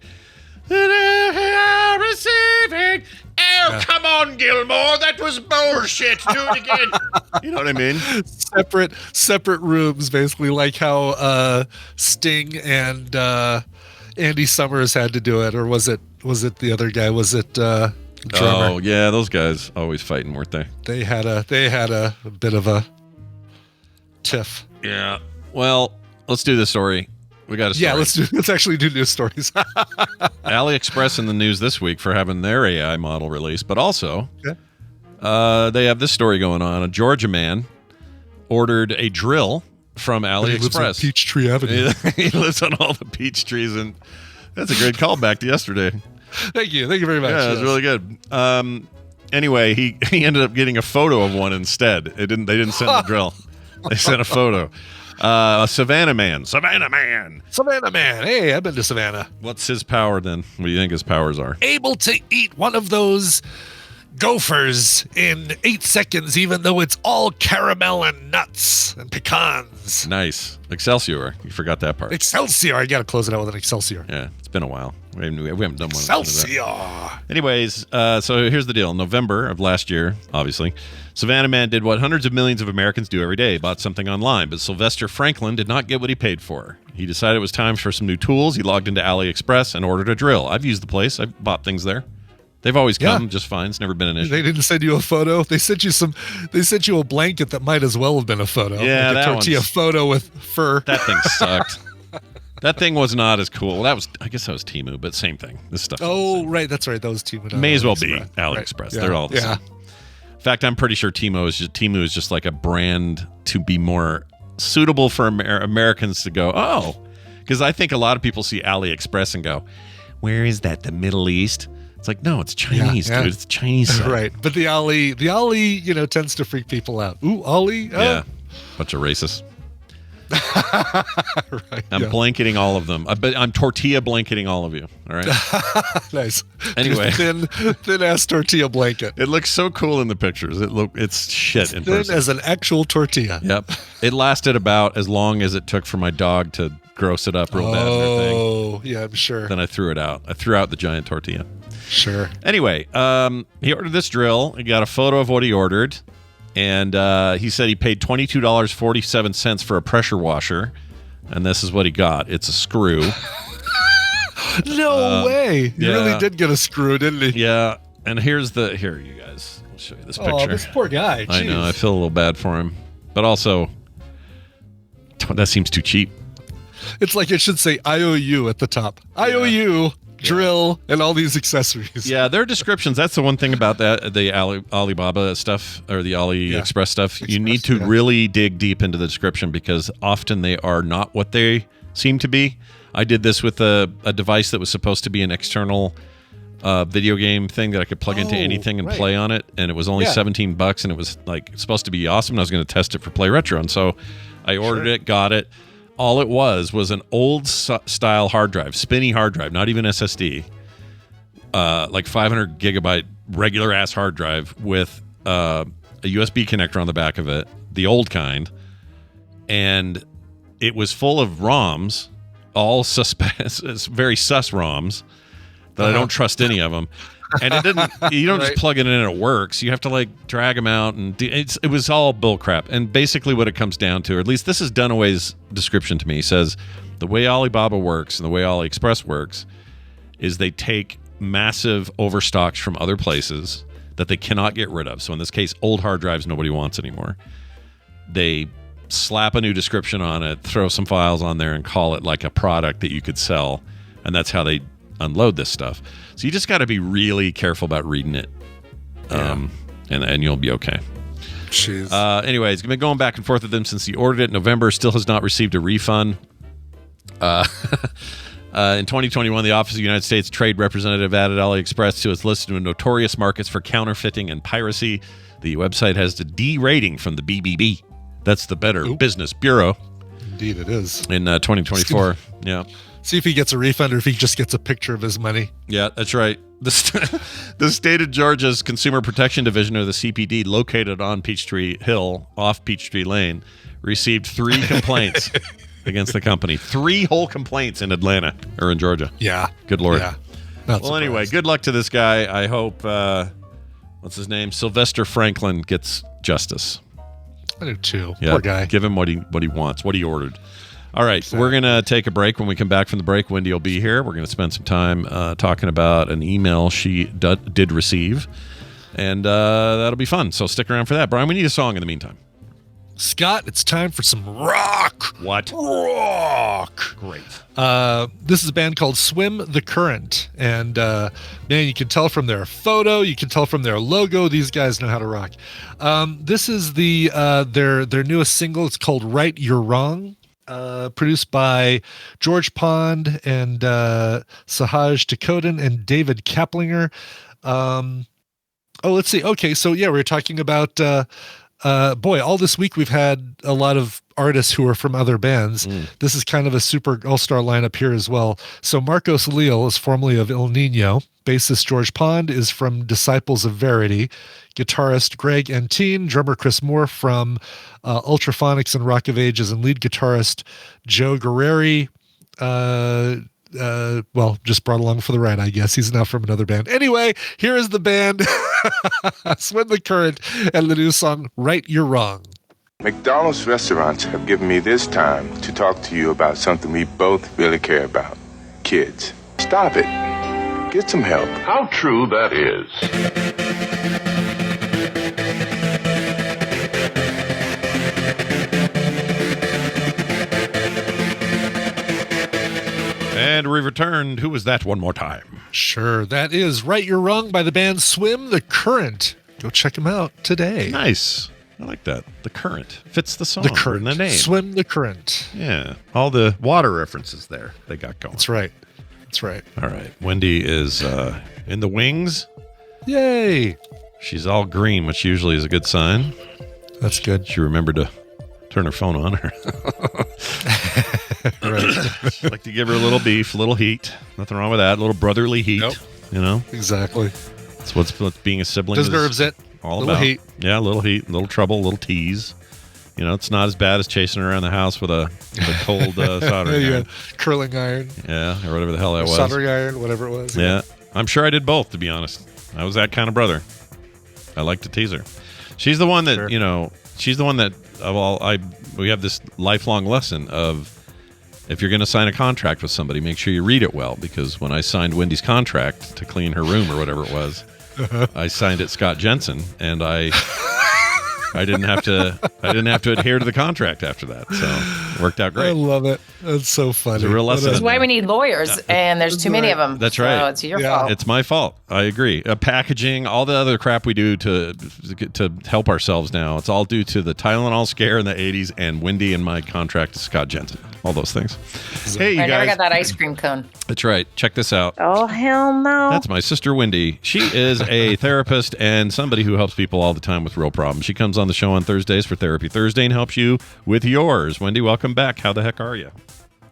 receiving. Oh, come on, Gilmore. That was bullshit. Do it again. You know what I mean? Separate rooms, basically, like how Sting and Andy Summers had to do it, or was it the other guy? Was it drummer? Oh yeah, those guys always fighting, weren't they? They had a bit of a tiff. Yeah. Well, let's do this story. We got a story. Yeah, let's actually do news stories. AliExpress in the news this week for having their AI model released, but also they have this story going on. A Georgia man ordered a drill from AliExpress. He lives on Peachtree Avenue. He lives on all the peach trees, and that's a great callback to yesterday. Thank you very much. Yeah, it was really good. Anyway, he ended up getting a photo of one instead. They didn't send the drill. They sent a photo. Savannah Man. Hey, I've been to Savannah. What's his power then? What do you think his powers are? Able to eat one of those gophers in 8 seconds, even though it's all caramel and nuts and pecans. Nice. Excelsior. You forgot that part. Excelsior. I got to close it out with an Excelsior. Yeah, it's been a while. We haven't done one. Excelsior. Anyways, so here's the deal. In November of last year, obviously, Savannah Man did what hundreds of millions of Americans do every day, bought something online. But Sylvester Franklin did not get what he paid for. He decided it was time for some new tools. He logged into AliExpress and ordered a drill. I've used the place. I've bought things there. They've always come just fine. It's never been an issue. They didn't send you a photo. They sent you a blanket that might as well have been a photo. Yeah, like a tortilla photo with fur. That thing sucked. That thing was not as cool. I guess that was Temu, but same thing. This stuff. Oh, right. That's right. That was Temu. May as well be AliExpress. Right. They're all the same. In fact, I'm pretty sure Temu is just like a brand to be more suitable for Americans to go, oh, because I think a lot of people see AliExpress and go, where is that? The Middle East? It's like, no, it's Chinese, dude. It's Chinese. Right. But the Ali, tends to freak people out. Ooh, Ali. Oh. Yeah. Bunch of racists. Right, I'm blanketing all of them. I'm tortilla blanketing all of you. All right. Nice. Anyway, thin ass tortilla blanket. It looks so cool in the pictures. It's shit in thin person. As an actual tortilla. Yep. It lasted about as long as it took for my dog to gross it up real bad. Oh, yeah, I'm sure. Then I threw it out. I threw out the giant tortilla. Sure. Anyway, he ordered this drill. He got a photo of what he ordered. And he said he paid $22.47 for a pressure washer. And this is what he got. It's a screw. No way. He really did get a screw, didn't he? Yeah. And here, you guys. I'll show you this picture. Oh, this poor guy. Jeez. I know. I feel a little bad for him. But also, that seems too cheap. It's like it should say IOU at the top. IOU. drill, and all these accessories. Yeah, their descriptions. That's the one thing about that the Alibaba stuff or the AliExpress stuff. You need to really dig deep into the description because often they are not what they seem to be. I did this with a device that was supposed to be an external video game thing that I could plug into anything and play on it, and it was only $17, and it was like supposed to be awesome. And I was going to test it for Play Retro, and so I ordered it, got it. All it was an old style hard drive, spinny hard drive, not even SSD, like 500 gigabyte regular ass hard drive with a USB connector on the back of it, the old kind, and it was full of ROMs, all very sus ROMs that I don't trust any of them. And it didn't. You don't just plug it in and it works. You have to like drag them out, and it was all bull crap. And basically, what it comes down to, or at least this is Dunaway's description to me, says the way Alibaba works and the way AliExpress works is they take massive overstocks from other places that they cannot get rid of. So in this case, old hard drives nobody wants anymore. They slap a new description on it, throw some files on there, and call it like a product that you could sell, and that's how they unload this stuff. So you just got to be really careful about reading it, and you'll be okay. Jeez. Anyways, been going back and forth with them since he ordered it in November. Still has not received a refund. In 2021, the Office of the United States Trade Representative added AliExpress to its list of notorious markets for counterfeiting and piracy. The website has the D rating from the BBB. That's the Better Business Bureau. Indeed, it is. In 2024. Yeah. See if he gets a refund or if he just gets a picture of his money. Yeah, that's right. The state of Georgia's Consumer Protection Division, or the CPD, located on Peachtree Hill, off Peachtree Lane, received 3 complaints against the company. 3 whole complaints in Atlanta, or in Georgia. Yeah. Good Lord. Yeah. Well, anyway, good luck to this guy. I hope, what's his name? Sylvester Franklin gets justice. I do too. Yeah, Poor guy. Give him what he wants, what he ordered. All right, we're going to take a break. When we come back from the break, Wendy will be here. We're going to spend some time talking about an email she did receive, and that'll be fun. So stick around for that. Brian, we need a song in the meantime. Scott, it's time for some rock. What? Rock. Great. This is a band called Swim the Current, and man, you can tell from their photo, you can tell from their logo, these guys know how to rock. This is their newest single. It's called Right You're Wrong. Produced by George Pond and Sahaj Takoden and David Kaplinger. Let's see. Okay, so yeah, we're talking about all this week we've had a lot of artists who are from other bands. This is kind of a super all-star lineup here as well. So Marcos Leal is formerly of Il Nino. Bassist George Pond is from Disciples of Verity. Guitarist Greg Antine, drummer Chris Moore from Ultraphonics and Rock of Ages, and lead guitarist Joe Guerreri. Just brought along for the ride, I guess. He's now from another band. Anyway, here is the band Swim the Current and the new song Right You're Wrong. McDonald's restaurants have given me this time to talk to you about something we both really care about. Kids. Stop it. Get some help. How true that is. And we returned. Who was that one more time? Sure, that is Right You're Wrong by the band Swim the Current. Go check them out today. Nice. I like that. The Current. Fits the song. The Current. And the name. Swim the Current. Yeah. All the water references there they got going. That's right. That's right. All right. Wendy is in the wings. Yay. She's all green, which usually is a good sign. That's good. She remembered to turn her phone on. Right. Like to give her a little beef, a little heat. Nothing wrong with that. A little brotherly heat. Nope. You know? Exactly. That's what being a sibling Deserves it. all little about. Heat. Yeah, a little heat, a little trouble, a little tease. You know, it's not as bad as chasing her around the house with a cold soldering iron. Curling iron. Yeah, or whatever the hell that was. Soldering iron, whatever it was. Yeah. I'm sure I did both, to be honest. I was that kind of brother. I like to tease her. She's the one that, Sure. she's the one that, we have this lifelong lesson of, if you're going to sign a contract with somebody, make sure you read it well, because when I signed Wendy's contract to clean her room or whatever it was, I signed it Scott Jensen, and I I didn't have to adhere to the contract after that. So it worked out great. I love it. That's so funny. It's a real lesson. That's why we need lawyers, and there's too many of them. That's right. So it's your fault. It's my fault. I agree. Packaging, all the other crap we do to help ourselves now, it's all due to the Tylenol scare in the 80s and Wendy and my contract to Scott Jensen. All those things. Hey, you I never guys. got that ice cream cone. That's right. Check this out. Oh, hell no. That's my sister, Wendy. She is a therapist and somebody who helps people all the time with real problems. She comes on the show on Thursdays for Therapy Thursday and helps you with yours. Wendy, welcome back. How the heck are you?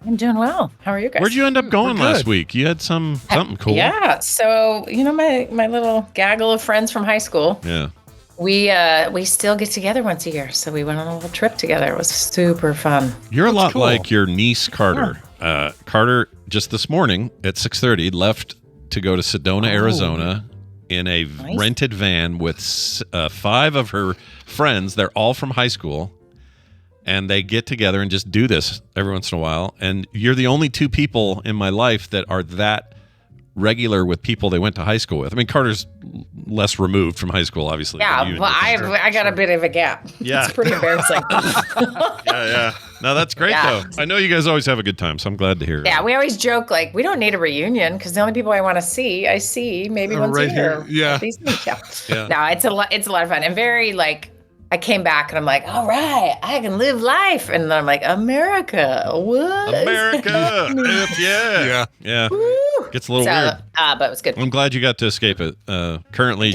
I'm doing well. How are you guys? Where'd you end up going last week? You had something cool. Yeah. So, my little gaggle of friends from high school. Yeah. We still get together once a year. So we went on a little trip together. It was super fun. You're a lot like your niece, Carter. Yeah. Carter, just this morning at 6:30, left to go to Sedona, Arizona in a rented van with 5 of her friends. They're all from high school. And they get together and just do this every once in a while. And you're the only 2 people in my life that are that regular with people they went to high school with. I mean, Carter's less removed from high school, obviously. Yeah, well, I got a bit of a gap. Yeah. It's pretty embarrassing. Yeah. No, that's great, though. I know you guys always have a good time, so I'm glad to hear it. Yeah, we always joke, like, we don't need a reunion because the only people I want to see, I see maybe once a year. Yeah. Yeah. No, it's a lot of fun. And very, like, I came back and I'm like, all right, I can live life. And then I'm like, America, what? America. Yeah. Yeah. Woo. Gets a little weird. But it was good. I'm glad you got to escape it. Currently,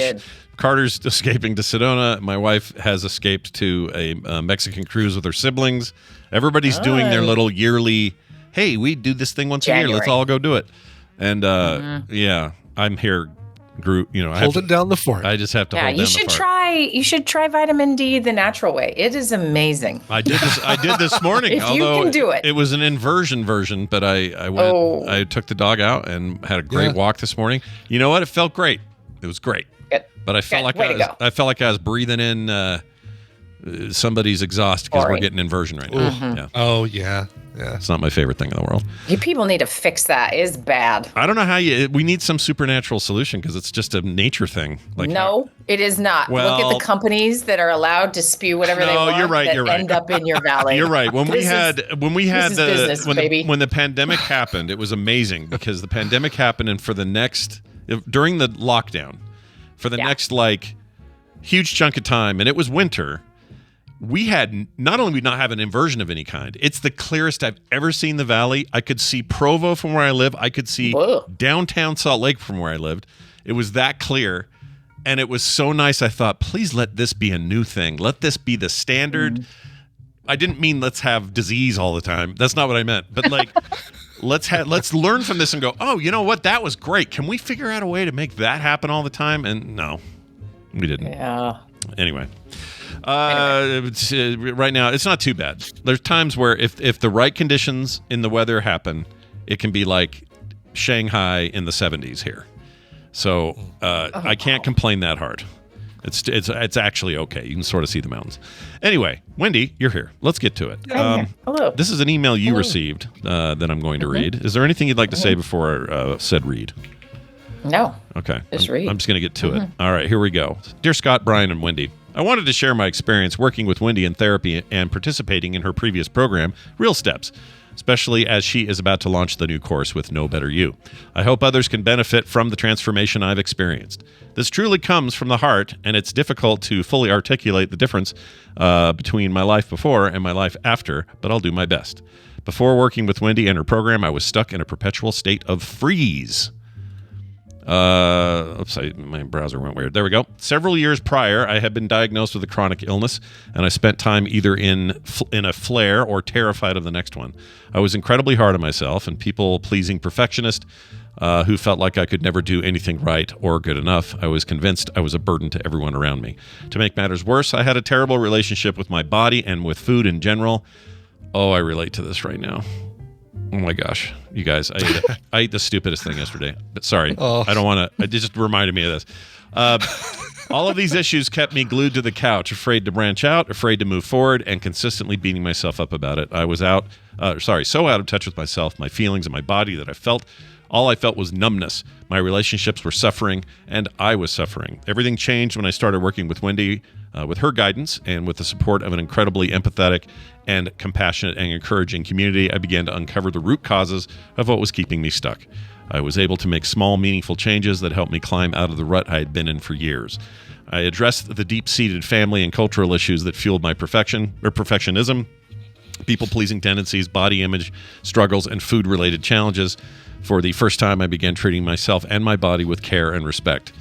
Carter's escaping to Sedona. My wife has escaped to a Mexican cruise with her siblings. Everybody's doing their little yearly, hey, we do this thing once a year. Let's all go do it. And yeah, I'm here. Holding down the fort. I just have to hold down the fort. You should try vitamin D the natural way. It is amazing. I did this morning. If you can do it. It was an inversion version, but I went. I took the dog out and had a great walk this morning. You know what? It felt great. It was great. Good. But I felt like I was breathing in somebody's exhaust because we're getting inversion right now. Mm-hmm. Yeah. Oh yeah. Yeah. It's not my favorite thing in the world. You people need to fix that. It's bad. I don't know how we need some supernatural solution because it's just a nature thing. It is not. Well, look at the companies that are allowed to spew whatever they want. You're right. End up in your valley. You're right. When the pandemic happened, it was amazing because the pandemic happened, and during the lockdown, for the next huge chunk of time, and it was winter. We had not only not have an inversion of any kind, it's the clearest I've ever seen the valley. I could see Provo from where I live. I could see downtown Salt Lake from where I lived. It was that clear. And it was so nice. I thought, please let this be a new thing. Let this be the standard. I didn't mean let's have disease all the time. That's not what I meant. But let's learn from this and go, oh, you know what? That was great. Can we figure out a way to make that happen all the time? And no, we didn't. Yeah. Anyway. Right now, it's not too bad. There's times where if the right conditions in the weather happen, it can be like Shanghai in the 70s here. So I can't complain that hard. It's actually okay. You can sort of see the mountains. Anyway, Wendy, you're here. Let's get to it. Hello. This is an email you received that I'm going to read. Is there anything you'd like to say before I said read? No. Okay. Just read. I'm just going to get to it. All right, here we go. Dear Scott, Brian, and Wendy, I wanted to share my experience working with Wendy in therapy and participating in her previous program, Real Steps, especially as she is about to launch the new course with No Better You. I hope others can benefit from the transformation I've experienced. This truly comes from the heart, and it's difficult to fully articulate the difference between my life before and my life after, but I'll do my best. Before working with Wendy and her program, I was stuck in a perpetual state of freeze. My browser went weird. There we go. Several years prior, I had been diagnosed with a chronic illness, and I spent time either in a flare or terrified of the next one. I was incredibly hard on myself and people-pleasing perfectionist who felt like I could never do anything right or good enough. I was convinced I was a burden to everyone around me. To make matters worse, I had a terrible relationship with my body and with food in general. Oh, I relate to this right now. Oh my gosh, you guys, I ate the stupidest thing yesterday. But sorry, I don't want to. It just reminded me of this. All of these issues kept me glued to the couch, afraid to branch out, afraid to move forward, and consistently beating myself up about it. I was so out of touch with myself, my feelings, and my body that all I felt was numbness. My relationships were suffering, and I was suffering. Everything changed when I started working with Wendy With her guidance and with the support of an incredibly empathetic and compassionate and encouraging community, I began to uncover the root causes of what was keeping me stuck. I was able to make small, meaningful changes that helped me climb out of the rut I had been in for years. I addressed the deep-seated family and cultural issues that fueled my perfectionism, people-pleasing tendencies, body image struggles, and food-related challenges. For the first time, I began treating myself and my body with care and respect.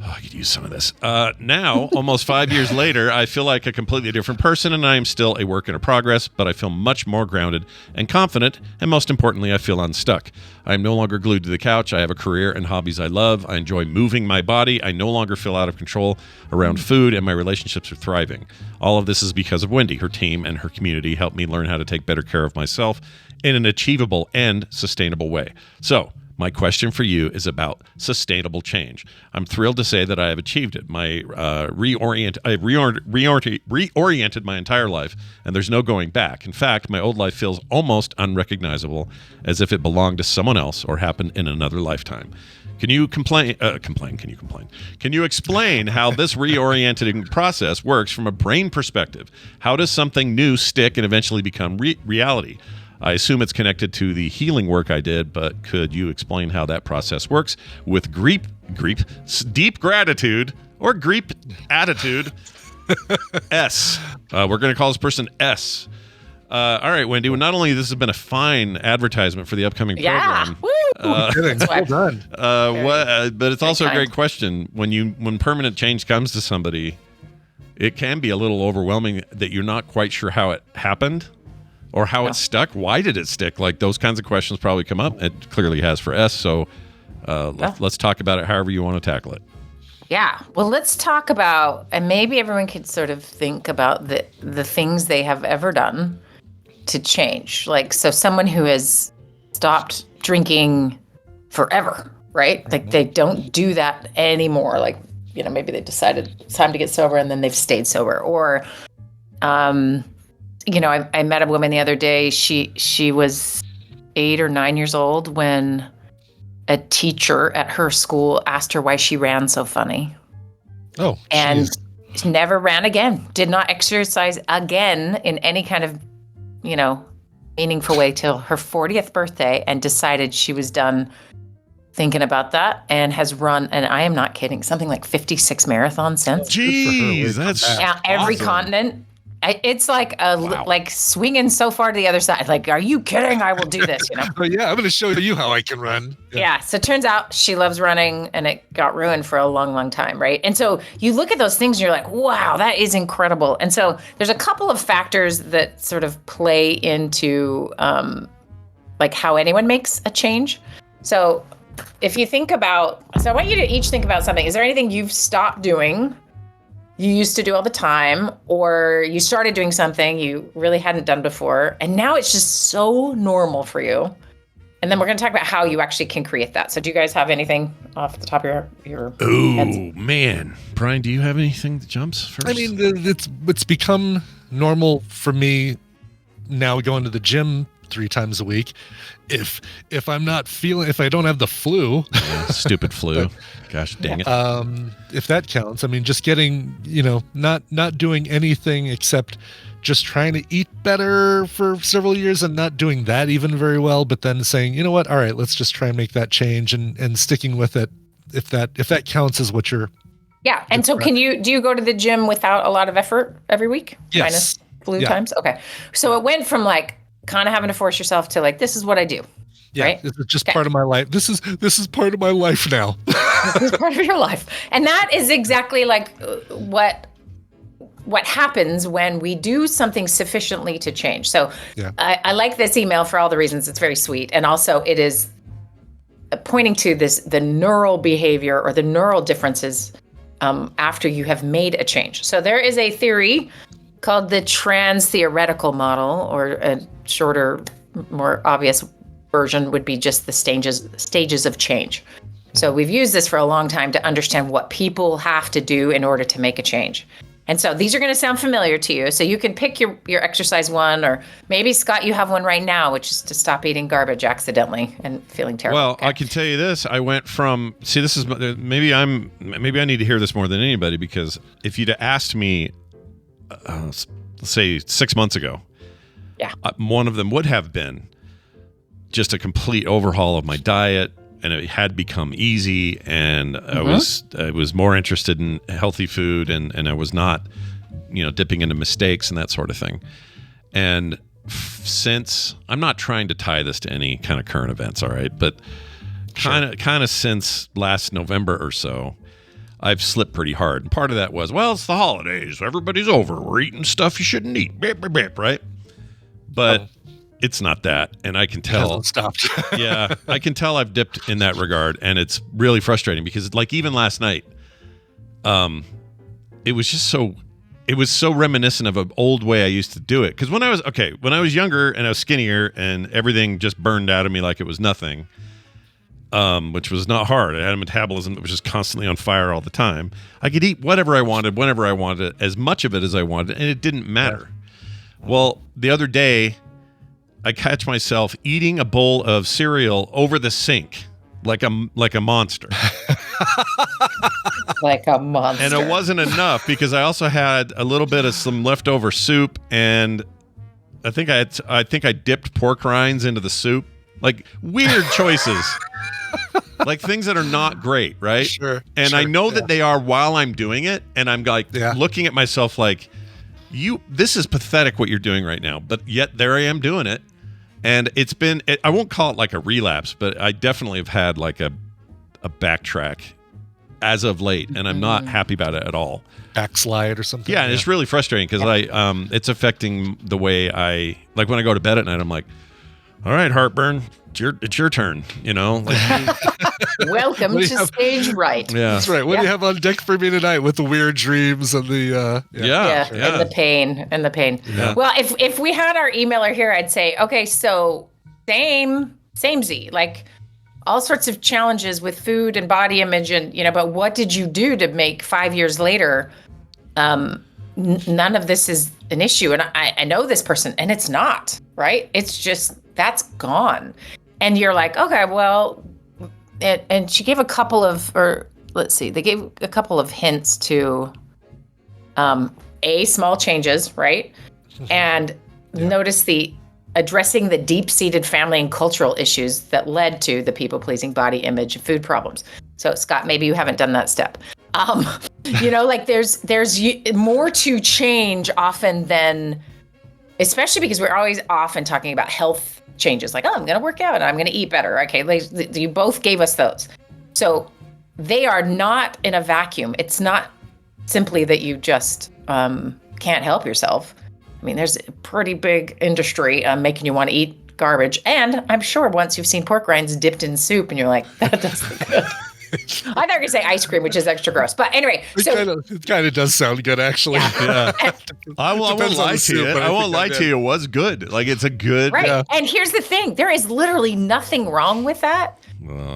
Oh, I could use some of this. Now, almost 5 years later, I feel like a completely different person, and I am still a work in progress, but I feel much more grounded and confident, and most importantly, I feel unstuck. I am no longer glued to the couch. I have a career and hobbies I love. I enjoy moving my body. I no longer feel out of control around food, and my relationships are thriving. All of this is because of Wendy. Her team and her community helped me learn how to take better care of myself in an achievable and sustainable way. So, my question for you is about sustainable change. I'm thrilled to say that I have achieved it. I reoriented my entire life, and there's no going back. In fact, my old life feels almost unrecognizable, as if it belonged to someone else or happened in another lifetime. Can you explain how this reorienting process works from a brain perspective? How does something new stick and eventually become reality? I assume it's connected to the healing work I did, but could you explain how that process works with deep gratitude or Greep attitude? S. We're going to call this person S. All right, Wendy. Well, not only this has been a fine advertisement for the upcoming program. Well done. But it's also a great question. When permanent change comes to somebody, it can be a little overwhelming that you're not quite sure how it happened. Or how it stuck. Why did it stick? Like those kinds of questions probably come up. It clearly has for S. So let's talk about it however you want to tackle it. Yeah. Well, let's talk about, and maybe everyone could sort of think about the things they have ever done to change. Like, so someone who has stopped drinking forever, right? Like they don't do that anymore. Like, maybe they decided it's time to get sober and then they've stayed sober. Or, I met a woman the other day. She was 8 or 9 years old when a teacher at her school asked her why she ran so funny. Oh, and she never ran again. Did not exercise again in any kind of, meaningful way till her 40th birthday, and decided she was done thinking about that, and has run, and I am not kidding, something like 56 marathons since. Jeez, that's every awesome. continent. It's like like swinging so far to the other side. Like, are you kidding? I will do this. But yeah, I'm going to show you how I can run. Yeah. So it turns out she loves running, and it got ruined for a long, long time, right? And so you look at those things, and you're like, wow, that is incredible. And so there's a couple of factors that sort of play into like how anyone makes a change. So if you think about, I want you to each think about something. Is there anything you've stopped doing? You used to do all the time, or you started doing something you really hadn't done before, and now it's just so normal for you. And then we're going to talk about how you actually can create that. So do you guys have anything off the top of your heads? Oh, man. Brian, do you have anything that jumps first? I mean, it's become normal for me now going to the gym 3 times a week. If I'm not feeling, if I don't have the flu, stupid flu, gosh dang it. If that counts, I mean, just getting, not doing anything except just trying to eat better for several years and not doing that even very well, but then saying, you know what, all right, let's just try and make that change and sticking with it. If that counts as what you're. Yeah. And so do you go to the gym without a lot of effort every week? Yes. Minus flu times? Okay. So it went from like kind of having to force yourself to like, this is what I do. Yeah, right? This is just part of my life. This is part of my life now. This is part of your life. And that is exactly like what happens when we do something sufficiently to change. So I like this email for all the reasons. It's very sweet. And also it is pointing to the neural behavior or the neural differences after you have made a change. So there is a theory called the trans-theoretical model, or a shorter, more obvious version would be just the stages of change. So we've used this for a long time to understand what people have to do in order to make a change. And so these are going to sound familiar to you. So you can pick your exercise one, or maybe, Scott, you have one right now, which is to stop eating garbage accidentally and feeling terrible. Well, Okay. I can tell you this. I went from, this is, maybe I need to hear this more than anybody, because if you'd asked me, let's say 6 months ago, yeah, one of them would have been just a complete overhaul of my diet, and it had become easy, and I was more interested in healthy food, and I was not, dipping into mistakes and that sort of thing. And since, I'm not trying to tie this to any kind of current events, all right, but kind of since last November or so, I've slipped pretty hard. And part of that was, well, it's the holidays, everybody's over, we're eating stuff you shouldn't eat, right? But it's not that, and I can tell. It hasn't stopped. Yeah, I can tell I've dipped in that regard, and it's really frustrating because, like, even last night, it was just so reminiscent of an old way I used to do it. Because when I was younger and I was skinnier and everything just burned out of me like it was nothing, which was not hard. I had a metabolism that was just constantly on fire all the time. I could eat whatever I wanted, whenever I wanted, as much of it as I wanted, and it didn't matter. Well, the other day, I catch myself eating a bowl of cereal over the sink like a monster. Like a monster. And it wasn't enough because I also had a little bit of some leftover soup, and I think I dipped pork rinds into the soup. Like, weird choices. Like things that are not great, right? Sure. And I know that they are while I'm doing it, and I'm like looking at myself like, this is pathetic what you're doing right now, but yet there I am doing it. And I won't call it like a relapse, but I definitely have had like a backtrack as of late, and I'm not happy about it at all. Backslide or something. Yeah, and it's really frustrating because it's affecting the way I, like, when I go to bed at night, I'm like, all right, Heartburn, it's your turn, Like, welcome to stage right. Yeah, that's right. What do you have on deck for me tonight with the weird dreams and the and the pain. Yeah. Well, if we had our emailer here, I'd say, okay, so samey, like all sorts of challenges with food and body image, and but what did you do to make 5 years later none of this is an issue? And I know this person, and it's not, right? It's just, that's gone. And you're like, okay, well, and she gave a couple of, they gave a couple of hints to small changes, right? And notice addressing the deep-seated family and cultural issues that led to the people-pleasing body image and food problems. So, Scott, maybe you haven't done that step. Like there's more to change often than, especially because we're always often talking about health changes, like, I'm going to work out and I'm going to eat better. Okay, you both gave us those. So they are not in a vacuum. It's not simply that you just can't help yourself. I mean, there's a pretty big industry making you want to eat garbage. And I'm sure once you've seen pork rinds dipped in soup and you're like, that doesn't good. I thought you were going to say ice cream, which is extra gross. But anyway. It kind of does sound good, actually. Yeah. I won't lie to you. I won't lie to you. It was good. Like, it's a good. Right. Yeah. And here's the thing. There is literally nothing wrong with that.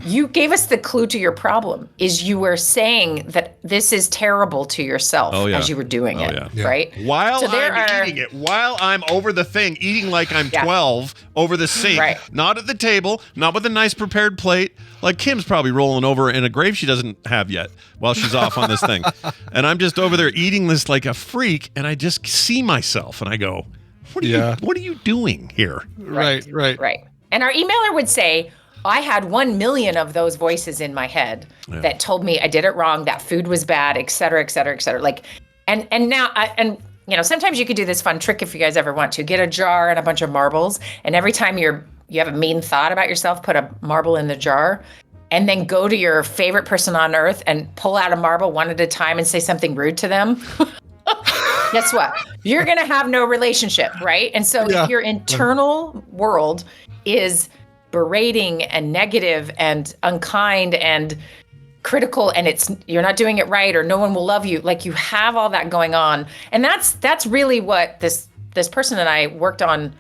You gave us the clue to your problem, is you were saying that this is terrible to yourself as you were doing it, right? While I'm eating it, while I'm over the thing, eating like I'm 12 over the sink, not at the table, not with a nice prepared plate. Like, Kim's probably rolling over in a grave she doesn't have yet while she's off on this thing. And I'm just over there eating this like a freak, and I just see myself and I go, what are you doing here? Right. And our emailer would say, I had 1 million of those voices in my head that told me I did it wrong, that food was bad, et cetera, et cetera, et cetera. Like, and now, sometimes you could do this fun trick if you guys ever want to. Get a jar and a bunch of marbles, and every time you have a mean thought about yourself, put a marble in the jar, and then go to your favorite person on earth and pull out a marble one at a time and say something rude to them. Guess what? You're going to have no relationship, right? And so if your internal world is berating and negative and unkind and critical, and you're not doing it right, or no one will love you, like, you have all that going on. And that's really what this person and I worked on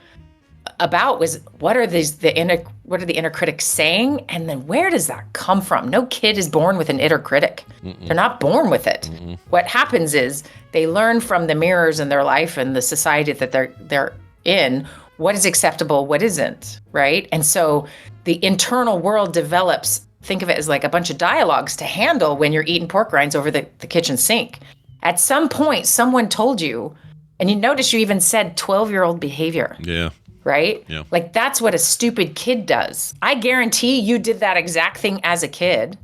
about, was what are the what are the inner critics saying? And then where does that come from? No kid is born with an inner critic. They're not born with it. What happens is they learn from the mirrors in their life and the society that they're in, what is acceptable, what isn't, right? And so the internal world develops, think of it as like a bunch of dialogues to handle when you're eating pork rinds over the kitchen sink. At some point, someone told you, and you notice you even said 12-year-old behavior. Yeah. Right? Yeah. Like that's what a stupid kid does. I guarantee you did that exact thing as a kid,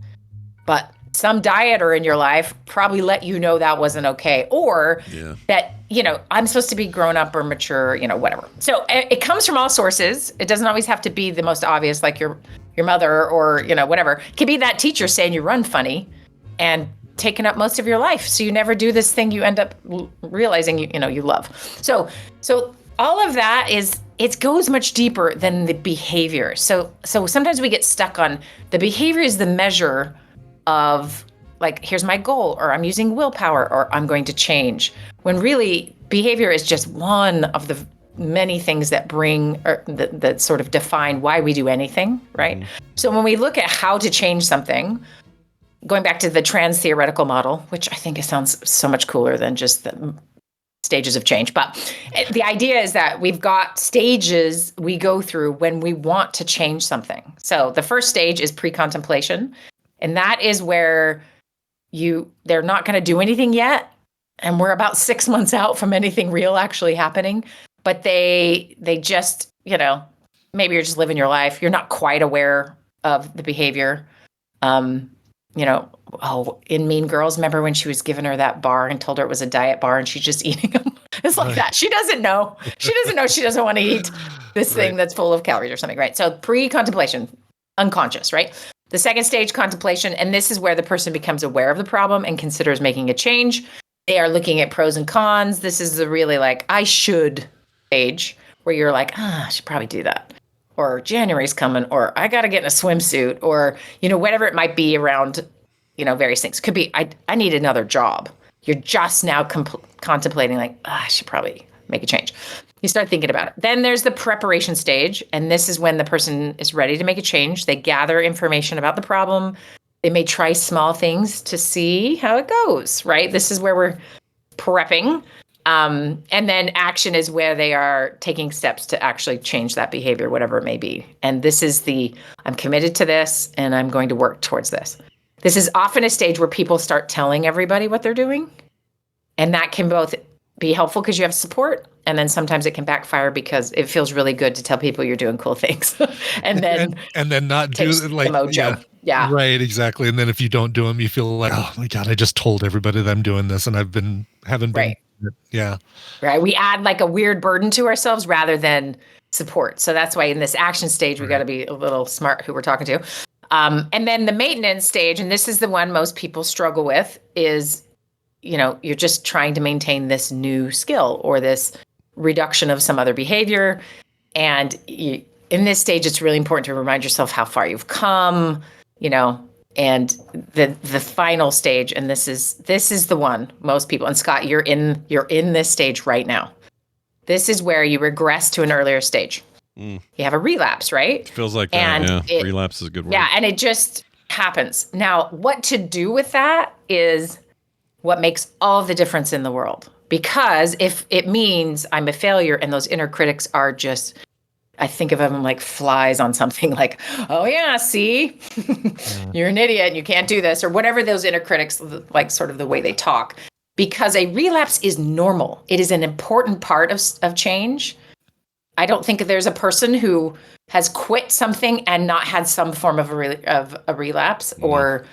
but some dieter in your life probably let you know that wasn't okay. Or that, I'm supposed to be grown up or mature, whatever. So it comes from all sources. It doesn't always have to be the most obvious, like your mother or, whatever. It could be that teacher saying you run funny and taking up most of your life. So you never do this thing you end up realizing, you love. So all of that it goes much deeper than the behavior. So sometimes we get stuck on the behavior is the measure of like, here's my goal, or I'm using willpower, or I'm going to change. When really behavior is just one of the many things that bring or that sort of define why we do anything, right? So when we look at how to change something, going back to the trans theoretical model, which I think it sounds so much cooler than just the stages of change. But the idea is that we've got stages we go through when we want to change something. So the first stage is pre-contemplation. And that is where they're not going to do anything yet. And we're about 6 months out from anything real actually happening. But they just, maybe you're just living your life. You're not quite aware of the behavior. In Mean Girls, remember when she was giving her that bar and told her it was a diet bar and she's just eating them? It's like that. She doesn't know. She doesn't want to eat this thing that's full of calories or something, right? So pre-contemplation, unconscious, right? The second stage, contemplation, and this is where the person becomes aware of the problem and considers making a change. They are looking at pros and cons. This is the really like, I should stage where you're like, I should probably do that. Or January's coming, or I got to get in a swimsuit, or, whatever it might be around, various things. Could be, I need another job. You're just now contemplating like, I should probably make a change. You start thinking about it. Then there's the preparation stage. And this is when the person is ready to make a change. They gather information about the problem. They may try small things to see how it goes, right? This is where we're prepping. And then action is where they are taking steps to actually change that behavior, whatever it may be. And this is I'm committed to this and I'm going to work towards this. This is often a stage where people start telling everybody what they're doing. And that can both be helpful because you have support. And then sometimes it can backfire because it feels really good to tell people you're doing cool things. and then not do it like, the mojo. Yeah. Right. Exactly. And then if you don't do them, you feel like, oh my God, I just told everybody that I'm doing this and haven't been. Right. Yeah. Right. We add like a weird burden to ourselves rather than support. So that's why in this action stage, we got to be a little smart who we're talking to. And then the maintenance stage, and this is the one most people struggle with, is, you're just trying to maintain this new skill or this reduction of some other behavior. And in this stage, it's really important to remind yourself how far you've come, and the final stage. And this is the one most people, and Scott, you're in this stage right now. This is where you regress to an earlier stage. You have a relapse, right? It feels like that, yeah. Relapse is a good word. Yeah, and it just happens. Now, what to do with that is what makes all the difference in the world. Because if it means I'm a failure and those inner critics are just, I think of them like flies on something like, oh yeah, see, you're an idiot and you can't do this, or whatever those inner critics, like sort of the way they talk. Because a relapse is normal. It is an important part of change. I don't think there's a person who has quit something and not had some form of a relapse, or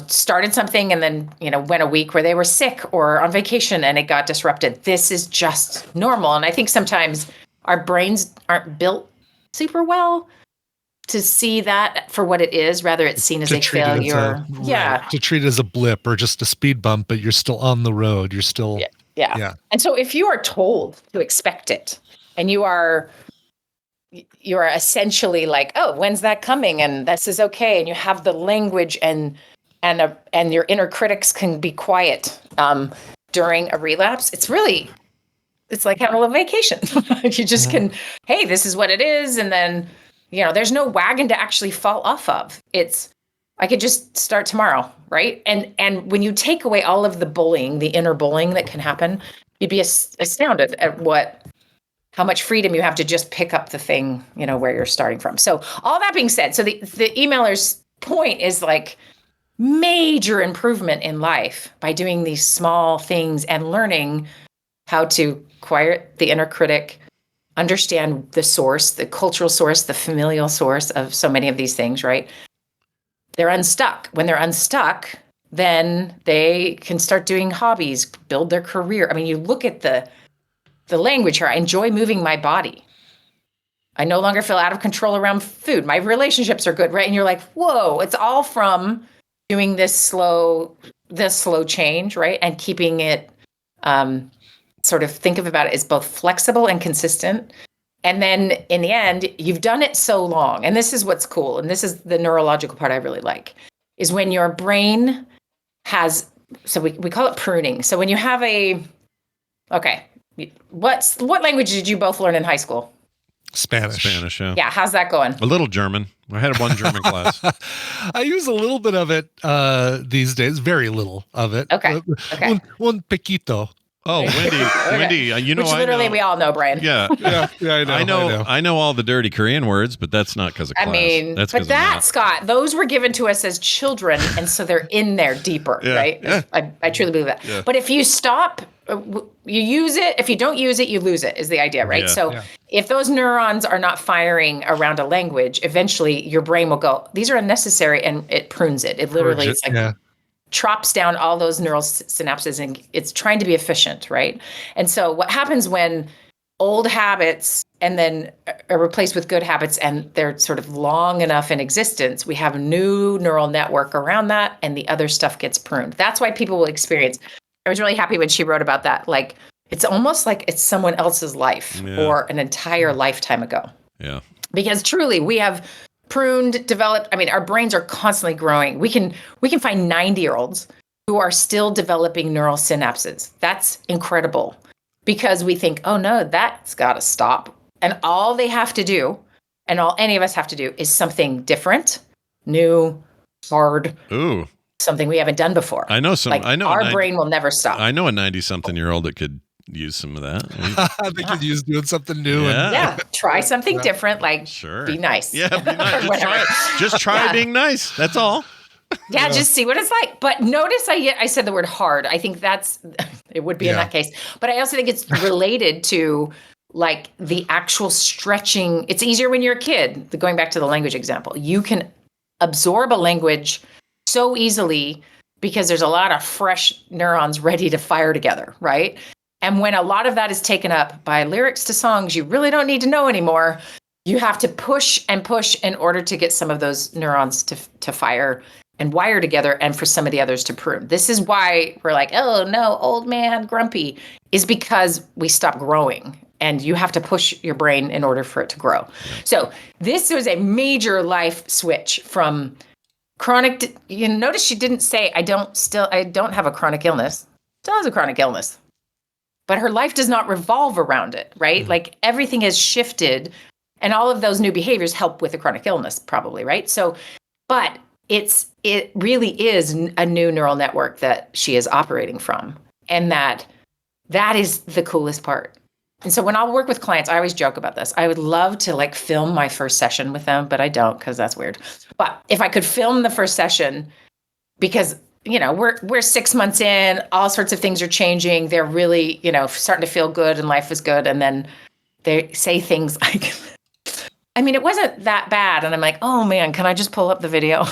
started something and then, went a week where they were sick or on vacation and it got disrupted. This is just normal. And I think sometimes our brains aren't built super well to see that for what it is, rather it's seen as a failure. To treat it as a blip or just a speed bump, but you're still on the road. You're still. Yeah. And so if you are told to expect it and you are essentially like, oh, when's that coming? And this is okay. And you have the language and your inner critics can be quiet during a relapse. It's like having a little vacation. You just can, hey, this is what it is. And then there's no wagon to actually fall off of. I could just start tomorrow, right? And when you take away all of the bullying, the inner bullying that can happen, you'd be astounded at how much freedom you have to just pick up the thing, where you're starting from. So all that being said, so the emailer's point is like major improvement in life by doing these small things and learning how to quiet the inner critic, understand the source, the cultural source, the familial source of so many of these things, right? They're unstuck. When they're unstuck, then they can start doing hobbies, build their career. I mean, you look at the language here. I enjoy moving my body. I no longer feel out of control around food. My relationships are good, right? And you're like, whoa, it's all from doing this slow change, right? And keeping it, sort of think about it as both flexible and consistent. And then in the end, you've done it so long. And this is what's cool. And this is the neurological part I really like, is when your brain has, so we call it pruning. So when you have what language did you both learn in high school? Spanish. Yeah, how's that going? A little German. I had one German class. I use a little bit of it these days. Very little of it. Okay. Un poquito. Oh, Wendy, Which literally we all know, Brian. Yeah, I know. I know all the dirty Korean words, but that's not because of class. I mean, Scott, those were given to us as children, and so they're in there deeper, right? Yeah. I truly believe that. Yeah. But if you stop, you use it. If you don't use it, you lose it, is the idea, right? Yeah. So if those neurons are not firing around a language, eventually your brain will go, these are unnecessary, and it prunes it. It literally is like... chops down all those neural synapses, and it's trying to be efficient, right? And so what happens when old habits and then are replaced with good habits, and they're sort of long enough in existence, we have a new neural network around that, and the other stuff gets pruned. That's why people will experience. I was really happy when she wrote about that. Like, it's almost like it's someone else's life or an entire lifetime ago. Yeah. Because truly, we have pruned, developed. I mean, our brains are constantly growing. We can find 90-year-olds who are still developing neural synapses. That's incredible, because we think, oh no, that's got to stop. And all they have to do, and all any of us have to do, is something different, new, hard. Ooh. Something we haven't done before. I know our brain will never stop. I know a 90-something-year-old that could use some of that. They could use doing something new. Try something different. Like, be nice. Yeah, be nice. Just try being nice. That's all. Just see what it's like. But notice I said the word hard. I think it would be in that case. But I also think it's related to like the actual stretching. It's easier when you're a kid. Going back to the language example, you can absorb a language so easily because there's a lot of fresh neurons ready to fire together, right? And when a lot of that is taken up by lyrics to songs you really don't need to know anymore, you have to push and push in order to get some of those neurons to fire and wire together, and for some of the others to prune. This is why we're like, oh no, old man, grumpy, is because we stop growing, and you have to push your brain in order for it to grow. So this was a major life switch from chronic. You notice she didn't say, I don't have a chronic illness. Still has a chronic illness. But her life does not revolve around it, right? Mm-hmm. Like everything has shifted, and all of those new behaviors help with a chronic illness, probably, right? So, but it really is a new neural network that she is operating from, and that is the coolest part. And so when I'll work with clients, I always joke about this. I would love to like film my first session with them, but I don't, because that's weird. But if I could film the first session, because we're 6 months in, all sorts of things are changing. They're really, starting to feel good and life is good. And then they say things like, I mean, it wasn't that bad. And I'm like, oh man, can I just pull up the video?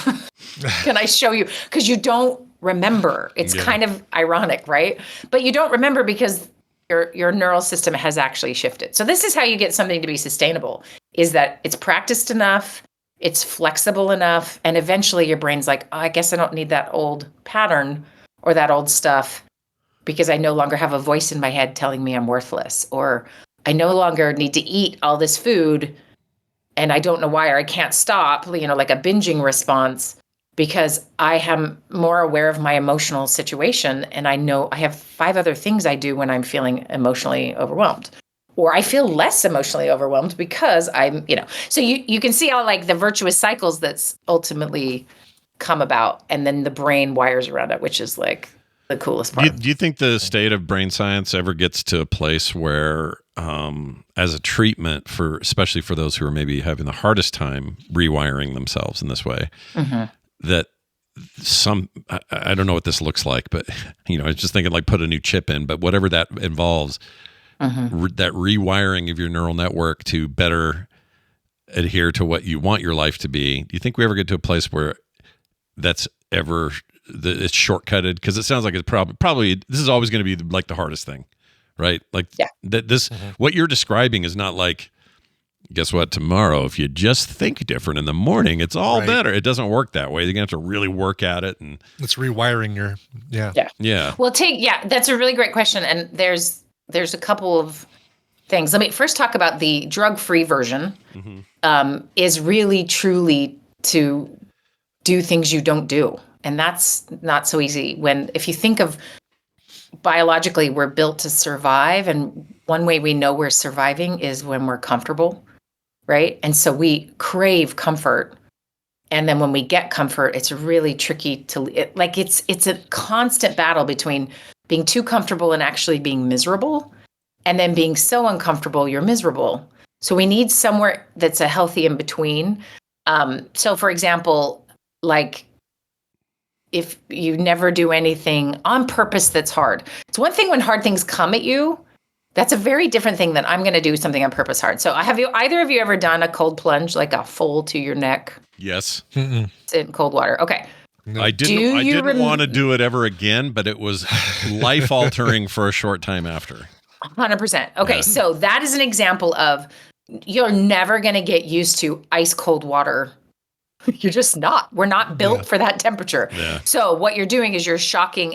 Can I show you? Because you don't remember. It's kind of ironic, right? But you don't remember because your neural system has actually shifted. So this is how you get something to be sustainable, is that it's practiced enough, it's flexible enough, and eventually your brain's like, oh, I guess I don't need that old pattern or that old stuff because I no longer have a voice in my head telling me I'm worthless, or I no longer need to eat all this food and I don't know why, or I can't stop, like a binging response, because I am more aware of my emotional situation, and I know I have 5 other things I do when I'm feeling emotionally overwhelmed. or I feel less emotionally overwhelmed because I'm, so you can see how like the virtuous cycles that's ultimately come about, and then the brain wires around it, which is like the coolest part. Do you think the state of brain science ever gets to a place where, as a treatment especially for those who are maybe having the hardest time rewiring themselves in this way, that I don't know what this looks like, but I was just thinking like put a new chip in, but whatever that involves, that rewiring of your neural network to better adhere to what you want your life to be. Do you think we ever get to a place where that's it's shortcutted? Because it sounds like it's probably this is always going to be like the hardest thing, right? Like what you're describing is not like, guess what, tomorrow if you just think different in the morning it's all better. It doesn't work that way. You're gonna have to really work at it, and it's rewiring your Well, that's a really great question, and there's a couple of things. Let me first talk about the drug-free version. Is really truly to do things you don't do. And that's not so easy. If you think of biologically, we're built to survive. And one way we know we're surviving is when we're comfortable, right? And so we crave comfort. And then when we get comfort, it's really tricky it's a constant battle between being too comfortable and actually being miserable, and then being so uncomfortable, you're miserable. So we need somewhere that's a healthy in between. So for example, like if you never do anything on purpose that's hard. It's one thing when hard things come at you. That's a very different thing than I'm going to do something on purpose hard. So either of you ever done a cold plunge, like a fold to your neck? Yes. In cold water. Okay. No. I didn't want to do it ever again, but it was life altering for a short time after. 100%. Okay. So that is an example of you're never going to get used to ice cold water. You're just not. We're not built for that temperature. Yeah. So what you're doing is you're shocking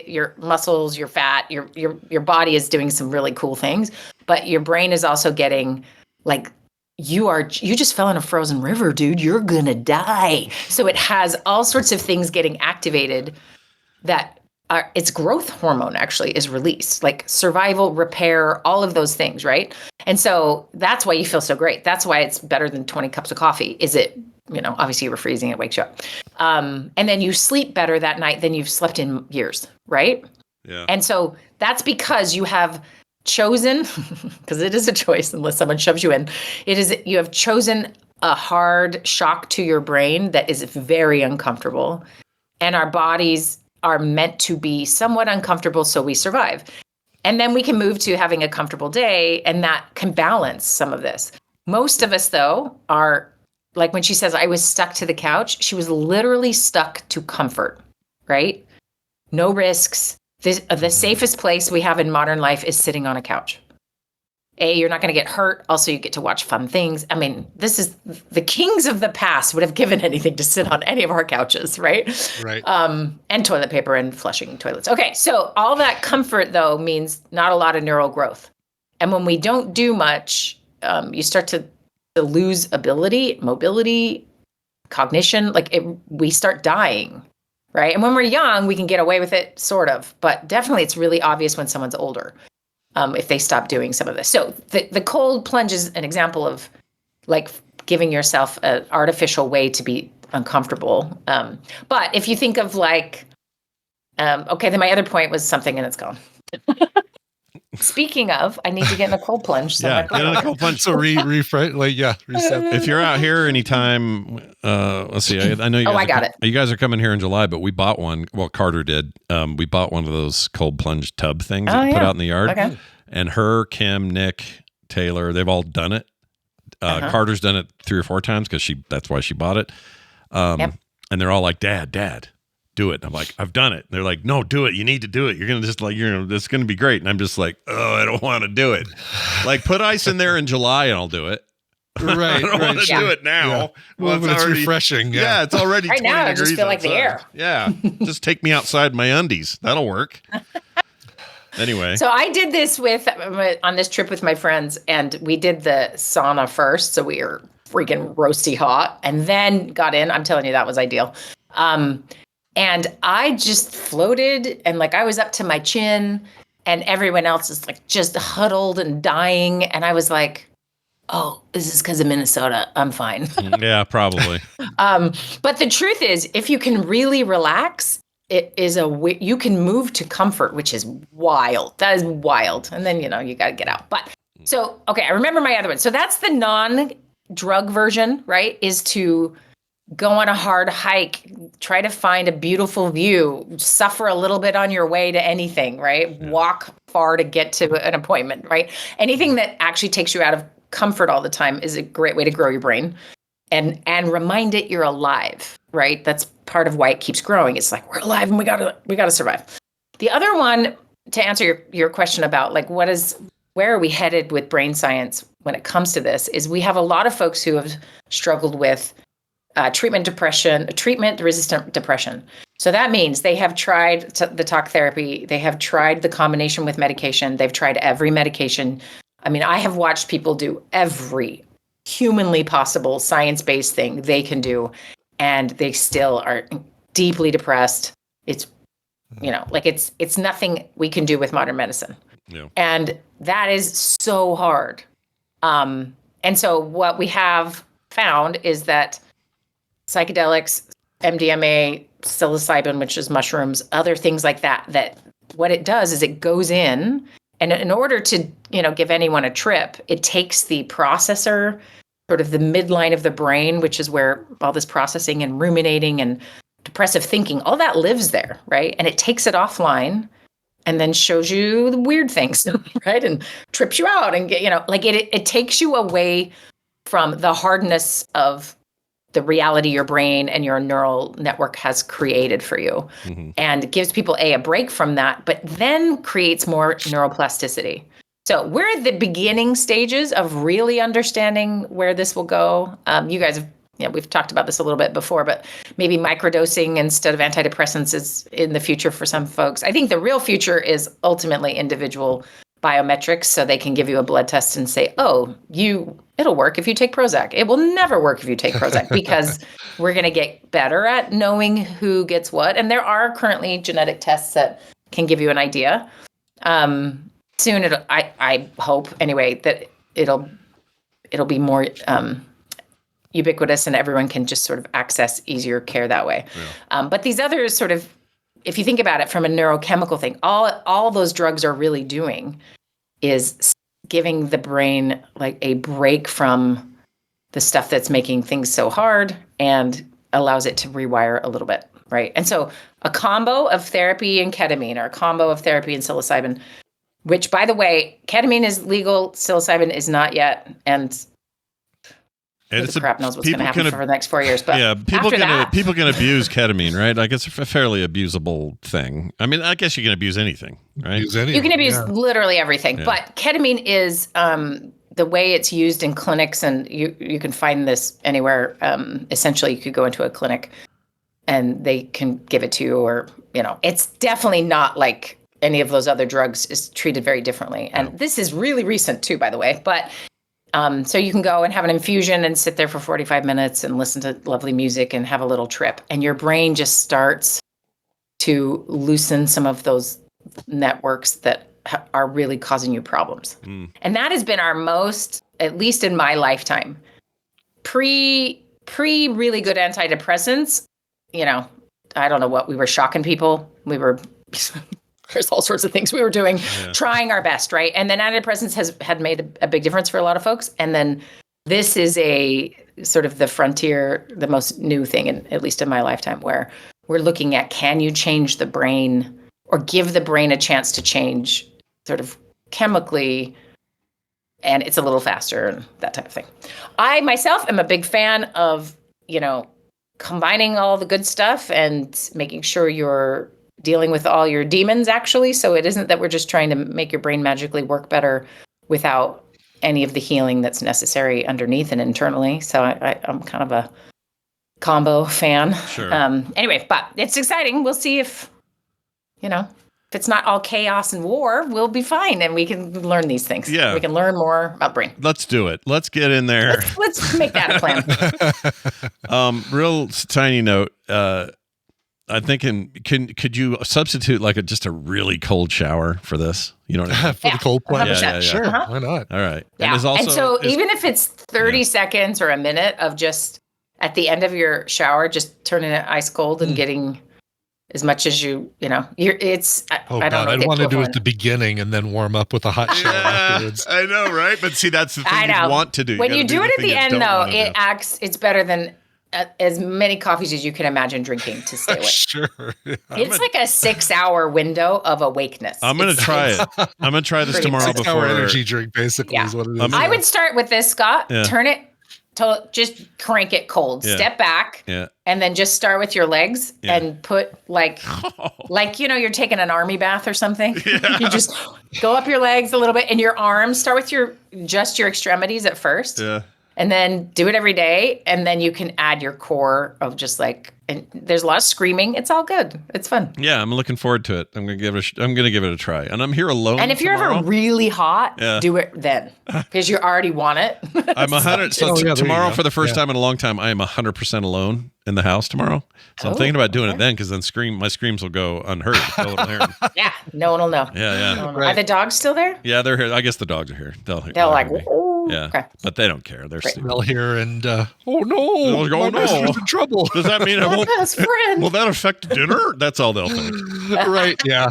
your muscles, your fat, your body is doing some really cool things, but your brain is also getting like you just fell in a frozen river, dude. You're gonna die. So it has all sorts of things getting activated that its growth hormone actually is released, like survival, repair, all of those things, right? And so that's why you feel so great. That's why it's better than 20 cups of coffee. Is it? Obviously you were freezing, it wakes you up. And then you sleep better that night than you've slept in years, right? Yeah. And so that's because you have chosen, because it is a choice unless someone shoves you in, you have chosen a hard shock to your brain that is very uncomfortable. And our bodies are meant to be somewhat uncomfortable so we survive. And then we can move to having a comfortable day, and that can balance some of this. Most of us, though, are like when she says, I was stuck to the couch, she was literally stuck to comfort, right? No risks. The safest place we have in modern life is sitting on a couch. You're not going to get hurt. Also, you get to watch fun things. I mean, this is the kings of the past would have given anything to sit on any of our couches, right? Right. And toilet paper and flushing toilets. Okay, so all that comfort, though, means not a lot of neural growth. And when we don't do much, you start to lose ability, mobility, cognition, we start dying, right? And when we're young, we can get away with it, sort of, but definitely it's really obvious when someone's older, if they stop doing some of this. So the cold plunge is an example of like giving yourself an artificial way to be uncomfortable. But if you think of like, okay, then my other point was something and it's gone. Speaking of, I need to get in a cold plunge. So get in a cold plunge. So reset. If you're out here anytime, let's see. I know you. I got it. You guys are coming here in July, but we bought one. Well, Carter did. We bought one of those cold plunge tub things that you put out in the yard. Okay. And Kim, Nick, Taylor, they've all done it. Carter's done it 3 or 4 times because that's why she bought it. And they're all like, Dad, do it. And I'm like, I've done it. And they're like, no, do it. You need to do it. You're going to just it's going to be great. And I'm just like, oh, I don't want to do it. Like put ice in there in July and I'll do it. Right. I don't want to do it now. Yeah. Well, but it's already refreshing. Yeah, it's already right 20 now. I degrees just feel like outside. the air. Yeah, just take me outside my undies. That'll work. Anyway. So I did this on this trip with my friends, and we did the sauna first. So we were freaking roasty hot, and then got in. I'm telling you, that was ideal. And I just floated, and I was up to my chin, and everyone else is like just huddled and dying. And I was like, oh, this is because of Minnesota. I'm fine. Yeah, probably. But the truth is, if you can really relax, you can move to comfort, which is wild. That is wild. And then, you got to get out. But so, okay, I remember my other one. So that's the non-drug version, right? Is to go on a hard hike, try to find a beautiful view, suffer a little bit on your way to anything, right? Yeah. Walk far to get to an appointment, right? Anything that actually takes you out of comfort all the time is a great way to grow your brain and remind it you're alive, right? That's part of why it keeps growing. It's like, we're alive and we gotta survive. The other one, to answer your question about like, where are we headed with brain science when it comes to this, is we have a lot of folks who have struggled with treatment-resistant depression. So that means they have tried the talk therapy, they have tried the combination with medication, they've tried every medication. I mean, I have watched people do every humanly possible science-based thing they can do, and they still are deeply depressed. It's, it's nothing we can do with modern medicine. Yeah. And that is so hard. And so what we have found is that psychedelics, MDMA, psilocybin, which is mushrooms, other things like that what it does is it goes in, and in order to, give anyone a trip, it takes the processor, sort of the midline of the brain, which is where all this processing and ruminating and depressive thinking, all that lives there, right? And it takes it offline and then shows you the weird things, right? And trips you out and it takes you away from the hardness of the reality your brain and your neural network has created for you, and gives people a break from that, but then creates more neuroplasticity. So we're at the beginning stages of really understanding where this will go. You guys have, we've talked about this a little bit before, but maybe microdosing instead of antidepressants is in the future for some folks. I think the real future is ultimately individual biometrics, so they can give you a blood test and say, it'll work if you take Prozac. It will never work if you take Prozac, because we're going to get better at knowing who gets what. And there are currently genetic tests that can give you an idea. Soon, I hope anyway, that it'll be more ubiquitous and everyone can just sort of access easier care that way. Yeah. But these others sort of, if you think about it from a neurochemical thing, all those drugs are really doing is giving the brain like a break from the stuff that's making things so hard and allows it to rewire a little bit, right? And so a combo of therapy and ketamine, or a combo of therapy and psilocybin, which, by the way, ketamine is legal, psilocybin is not yet, and it's the crap knows what's going to happen for the next 4 years. But yeah, people can abuse ketamine, right? Like, it's a fairly abusable thing. I mean, I guess you can abuse anything, right? You can abuse literally everything. Yeah. But ketamine is the way it's used in clinics, and you can find this anywhere. Essentially, you could go into a clinic and they can give it to you, or it's definitely not like any of those other drugs. Is treated very differently. And this is really recent too, by the way. But so you can go and have an infusion and sit there for 45 minutes and listen to lovely music and have a little trip. And your brain just starts to loosen some of those networks that are really causing you problems. And that has been our most, at least in my lifetime, pre really good antidepressants. I don't know what, we were shocking people. There's all sorts of things we were doing, trying our best, right? And then antidepressants had made a big difference for a lot of folks. And then this is a sort of the frontier, the most new thing, at least in my lifetime, where we're looking at, can you change the brain or give the brain a chance to change sort of chemically, and it's a little faster and that type of thing. I myself am a big fan of, combining all the good stuff and making sure you're dealing with all your demons, actually. So it isn't that we're just trying to make your brain magically work better without any of the healing that's necessary underneath and internally. So I'm kind of a combo fan. Sure. Anyway, but it's exciting. We'll see if it's not all chaos and war, we'll be fine. And we can learn these things. Yeah. We can learn more about brain. Let's do it. Let's get in there. Let's make that a plan. Real tiny note. I'm thinking, could you substitute like just a really cold shower for this? You know what I mean? For the cold plunge? Yeah. Sure, why not? All right. Yeah. And so even if it's 30 seconds or a minute of just at the end of your shower, just turning it ice cold and getting as much as I don't know. I'd want to do it at the beginning and then warm up with a hot shower afterwards. I know, right? But see, that's the thing you want to do. When you do it at the end, though, it's better than as many coffees as you can imagine drinking to stay awake. Sure. It's like a 6-hour window of awakeness. I'm going to try it. I'm going to try this tomorrow before. 6-hour energy drink, basically, is what it is. I would start with this, Scott. Turn it just crank it cold. Step back. And then just start with your legs and put like you're taking an army bath or something. You just go up your legs a little bit and your arms. Start with your extremities at first. Yeah. And then do it every day. And then you can add your core of just and there's a lot of screaming. It's all good. It's fun. Yeah, I'm looking forward to it. I'm gonna give it a try. And I'm here alone. And if you're ever really hot, do it then because you already want it. I'm 100. So tomorrow, for the first time in a long time, I am 100% alone in the house tomorrow. So I'm thinking about doing it then because then my screams will go unheard. Yeah, no one will know. Yeah. No Are the dogs still there? Yeah, they're here. I guess the dogs are here. They'll like, yeah, okay. But they don't care. They're stupid. They'll hear and oh no, my master's in trouble. Does that mean I won't? Will that affect dinner? That's all they'll think. Right? Yeah.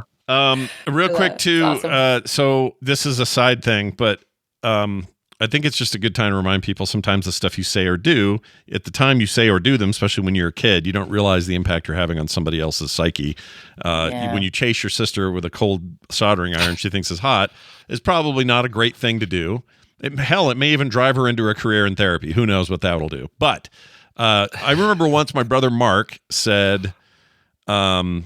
Real quick too. Awesome. So this is a side thing, but I think it's just a good time to remind people sometimes the stuff you say or do at the time you say or do them, especially when you're a kid, you don't realize the impact you're having on somebody else's psyche. When you chase your sister with a cold soldering iron she thinks is hot, is probably not a great thing to do. It may even drive her into a career in therapy. Who knows what that'll do? But I remember once my brother Mark said, what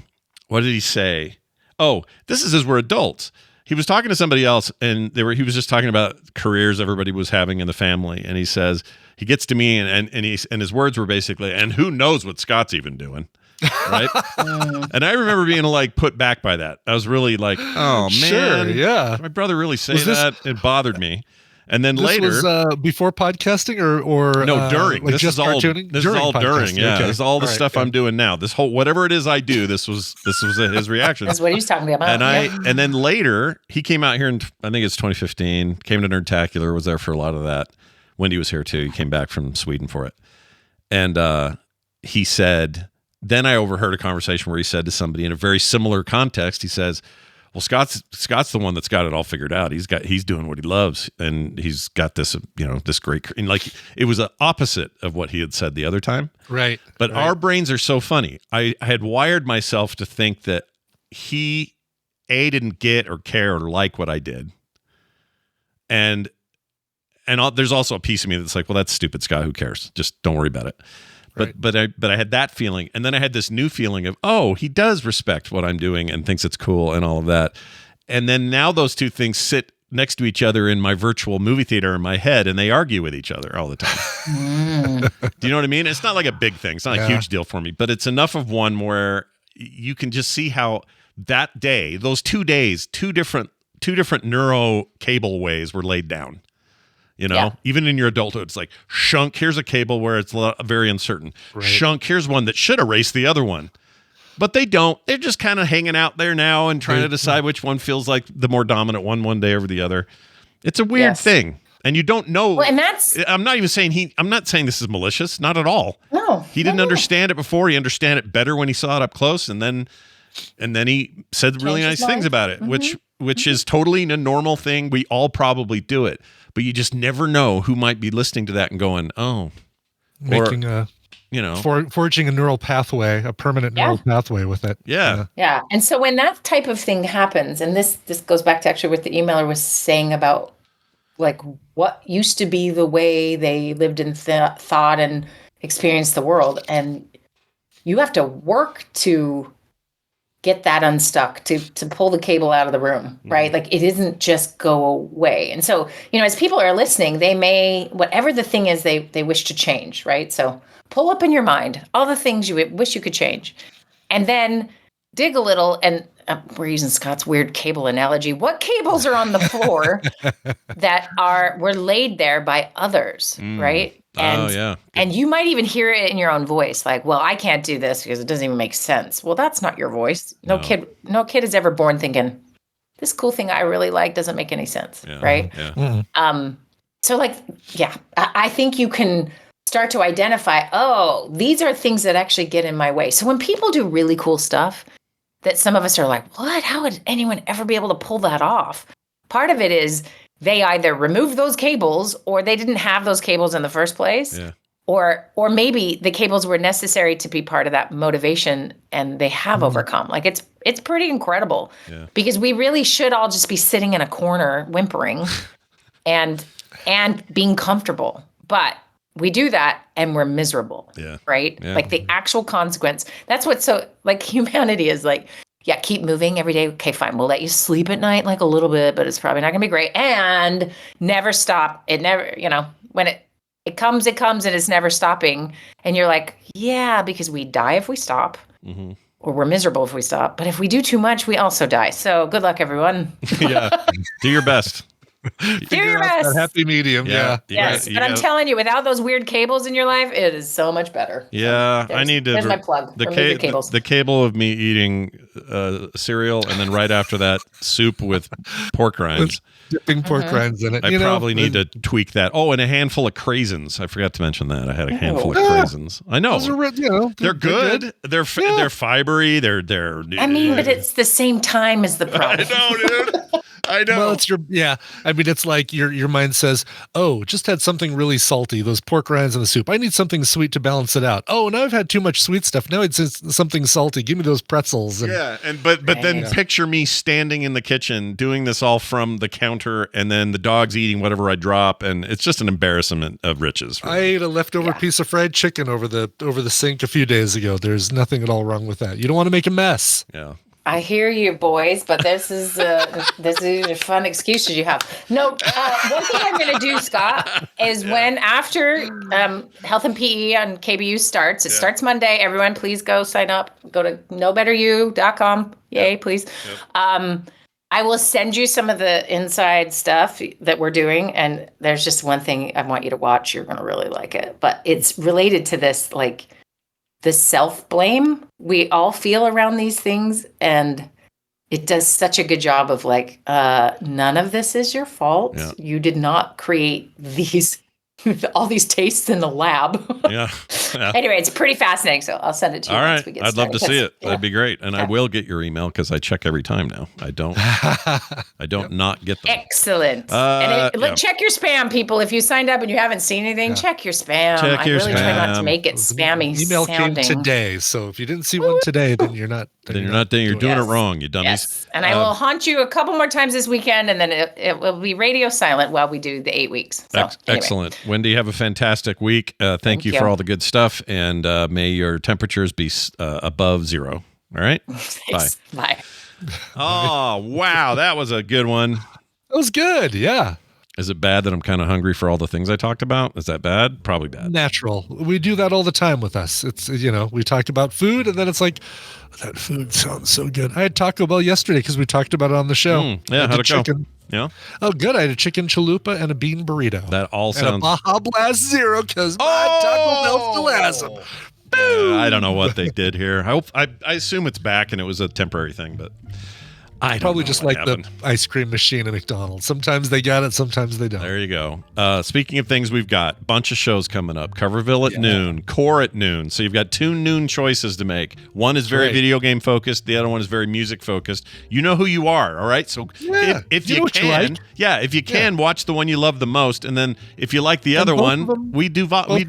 did he say? Oh, this is as we're adults. He was talking to somebody else, and he was just talking about careers everybody was having in the family. And he says, he gets to me, and his words were basically, and who knows what Scott's even doing. Right. And I remember being put back by that. I was really like, oh man, sure, yeah. Did my brother really say that? It bothered me. And then later, was before podcasting or no, during. Like this just is all cartooning? This is all during. Yeah, okay. This is all the stuff I'm doing now. This whole whatever it is I do. This was his reaction. That's what he's talking about. And then later he came out here in I think it's 2015. Came to Nerdtacular. Was there for a lot of that. Wendy was here too. He came back from Sweden for it. And he said. Then I overheard a conversation where he said to somebody in a very similar context. He says, well, Scott's the one that's got it all figured out. He's doing what he loves, and he's got this, this great. And it was the opposite of what he had said the other time. Right. But our brains are so funny. I had wired myself to think that he didn't get or care or like what I did, and there's also a piece of me that's like, well, that's stupid, Scott. Who cares? Just don't worry about it. But I had that feeling, and then I had this new feeling of, oh, he does respect what I'm doing and thinks it's cool and all of that. And then now those two things sit next to each other in my virtual movie theater in my head, and they argue with each other all the time. Do you know what I mean? It's not like a big thing. It's not a huge deal for me, but it's enough of one where you can just see how that day, those 2 days, two different neuro cable ways were laid down. Even in your adulthood, it's like shunk. Here's a cable where it's very uncertain. Right. Shunk. Here's one that should erase the other one, but they don't. They're just kind of hanging out there now and trying to decide which one feels like the more dominant one day over the other. It's a weird thing, and you don't know. Well, and that's. I'm not even saying I'm not saying this is malicious. Not at all. No, he didn't understand it before. He understand it better when he saw it up close, and then he said really nice things about it, which is totally a normal thing. We all probably do it. But you just never know who might be listening to that and going, oh. Making forging a neural pathway, a permanent neural pathway with it. Yeah. Yeah. And so when that type of thing happens, and this goes back to actually what the emailer was saying about what used to be the way they lived in thought and experienced the world. And you have to work to get that unstuck, to pull the cable out of the room, right? It isn't just go away. And so, as people are listening, they may, whatever the thing is they wish to change, right? So pull up in your mind all the things you wish you could change, and then dig a little and we're using Scott's weird cable analogy. What cables are on the floor that were laid there by others, right? And, and you might even hear it in your own voice, like, well, I can't do this because it doesn't even make sense. Well, that's not your voice. No kid is ever born thinking, this cool thing I really like doesn't make any sense, right? Yeah. So like, I think you can start to identify, these are things that actually get in my way. So when people do really cool stuff that some of us are like, what? How would anyone ever be able to pull that off? Part of it is they either removed those cables or they didn't have those cables in the first place. Yeah. Or maybe the cables were necessary to be part of that motivation and they have overcome. Like it's pretty incredible because we really should all just be sitting in a corner whimpering and being comfortable. But we do that and we're miserable, right? Yeah. Like the actual consequence. That's what's so, like, humanity is like, keep moving every day. Okay, fine. We'll let you sleep at night like a little bit, but it's probably not going to be great. And never stop. It never, when it comes and it's never stopping. And you're like, because we die if we stop. Mm-hmm. Or we're miserable if we stop. But if we do too much, we also die. So good luck, everyone. Do your best. Do your best. Happy medium. Yes. But I'm telling you, without those weird cables in your life, it is so much better. Yeah. I need to. There's my plug. The cable of me eating cereal and then right after that, soup with pork rinds. Dipping pork rinds in it. I probably need to tweak that. Oh, and a handful of craisins. I forgot to mention that. I had a handful of craisins. I know. Those are, they're good. They're fibery. They're. I mean, but it's the same time as the problem. I know, dude. I know. Well, it's I mean, it's like your mind says, just had something really salty, those pork rinds in the soup. I need something sweet to balance it out. Oh, now I've had too much sweet stuff. Now it's something salty. Give me those pretzels. But then picture me standing in the kitchen doing this all from the counter and then the dog's eating whatever I drop. And it's just an embarrassment of riches. I ate a leftover piece of fried chicken over the sink a few days ago. There's nothing at all wrong with that. You don't want to make a mess. Yeah. I hear you, boys, but this is fun excuses you have. No, one thing I'm going to do, Scott, is when after Health and PE on KBU starts, it starts Monday. Everyone, please go sign up. Go to knowbetteryou.com. Yay, please. Yep. I will send you some of the inside stuff that we're doing, and there's just one thing I want you to watch. You're going to really like it, but it's related to this, like, the self-blame we all feel around these things. And it does such a good job of like, none of this is your fault. Yeah. You did not create all these tastes in the lab. Anyway, it's pretty fascinating. So I'll send it to you. All right. I'd love to see it. That'd be great. And I will get your email because I check every time now. I don't not get them. Excellent. Check your spam, people. If you signed up and you haven't seen anything, check your spam. I really try not to make it spammy email sounding. Came today. So if you didn't see one today, then you're not. You're doing it wrong, you dummies. Yes. And I will haunt you a couple more times this weekend, and then it will be radio silent while we do the 8 weeks. So, Excellent. Wendy, have a fantastic week. Thank you for all the good stuff, and may your temperatures be above zero. All right? Bye. Oh, wow. That was a good one. That was good. Yeah. Is it bad that I'm kind of hungry for all the things I talked about? Is that bad? Probably bad. Natural. We do that all the time with us. It's, we talked about food and then it's like, that food sounds so good. I had Taco Bell yesterday because we talked about it on the show. How'd it go? Yeah. Oh, good. I had a chicken chalupa and a bean burrito. That all sounds... And a Baja Blast Zero because my Taco Bell still has them. I don't know what they did here. I assume it's back and it was a temporary thing, but... I probably just like the ice cream machine at McDonald's. Sometimes they got it, sometimes they don't. There you go. Speaking of things we've got, bunch of shows coming up. Coverville at noon, Core at noon. So you've got 2 noon choices to make. One is very video game focused. The other one is very music focused. You know who you are, all right? So if you can, watch the one you love the most. And then if you like the other one, we do VODs.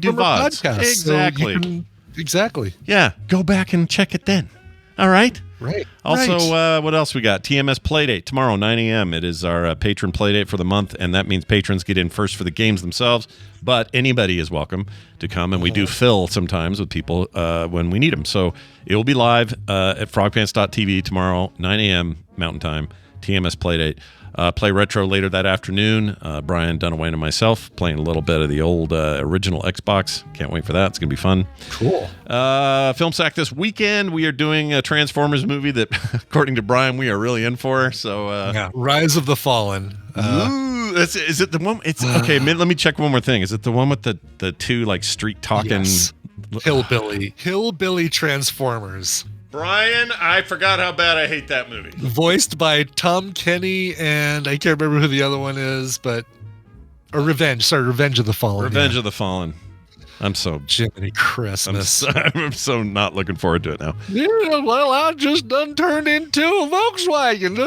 Exactly. So exactly. Yeah. Go back and check it then. All right. Right. Also, what else we got? TMS Playdate tomorrow, 9 a.m. It is our patron Playdate for the month, and that means patrons get in first for the games themselves, but anybody is welcome to come, and we do fill sometimes with people when we need them. So it will be live at frogpants.tv tomorrow, 9 a.m. Mountain Time, TMS Playdate. Play Retro later that afternoon. Brian Dunaway and myself playing a little bit of the old original Xbox. Can't wait for that. It's going to be fun. Cool. Film Sack this weekend. We are doing a Transformers movie that, according to Brian, we are really in for. So, Rise of the Fallen. Is it the one? It's okay. Let me check one more thing. Is it the one with the two like street talking? Yes. Hillbilly Transformers. Brian, I forgot how bad I hate that movie. Voiced by Tom Kenny, and I can't remember who the other one is, Revenge of the Fallen. Revenge of the Fallen. I'm so Jiminy Christmas. I'm so not looking forward to it now. Yeah, well, I just done turned into a Volkswagen.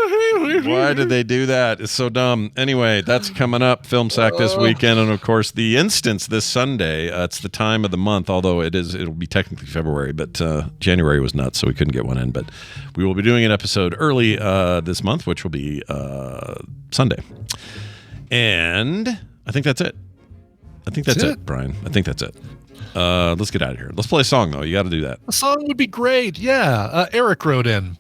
Why did they do that? It's so dumb. Anyway, that's coming up. Film Sack this weekend, and of course, The Instance this Sunday. It's the time of the month, although it'll be technically February, but January was nuts, so we couldn't get one in. But we will be doing an episode early this month, which will be Sunday. And I think that's it. I think that's it, Brian. I think that's it. Let's get out of here. Let's play a song, though. You got to do that. A song would be great. Yeah. Eric wrote in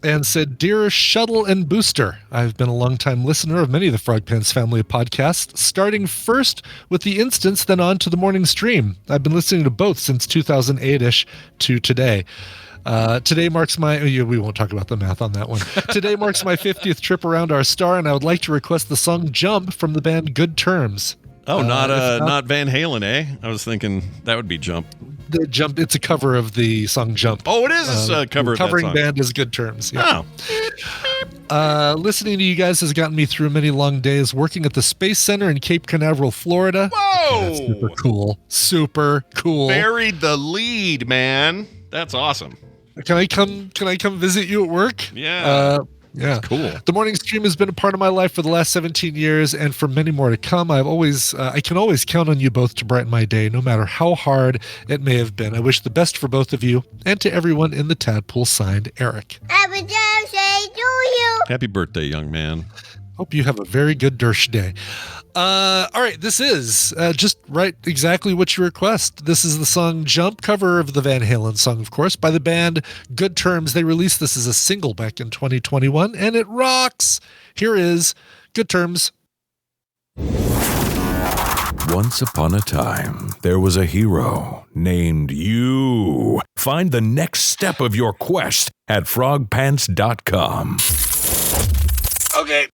and said, Dear Shuttle and Booster, I've been a longtime listener of many of the Frog Pants family of podcasts, starting first with The Instance, then on to the morning stream. I've been listening to both since 2008-ish to today. Today marks my... we won't talk about the math on that one. Today marks my 50th trip around our star, and I would like to request the song Jump from the band Good Terms. Oh, not Van Halen, eh? I was thinking that would be Jump. The Jump, it's a cover of the song Jump. Oh, it is a cover of that covering song. Band is Good Terms. Yeah. Oh. Listening to you guys has gotten me through many long days working at the Space Center in Cape Canaveral, Florida. Whoa! That's super cool. Super cool. Buried the lead, man. That's awesome. Can I come visit you at work? Yeah. Yeah. Cool. The morning stream has been a part of my life for the last 17 years, and for many more to come. I can always count on you both to brighten my day, no matter how hard it may have been. I wish the best for both of you and to everyone in the Tadpool. Signed, Eric. Happy birthday to you. Happy birthday, young man. Hope you have a very good Dersh day. All right, this is just right exactly what you request. This is the song Jump, cover of the Van Halen song, of course, by the band Good Terms. They released this as a single back in 2021, and it rocks. Here is Good Terms. Once upon a time, there was a hero named you. Find the next step of your quest at frogpants.com. Okay,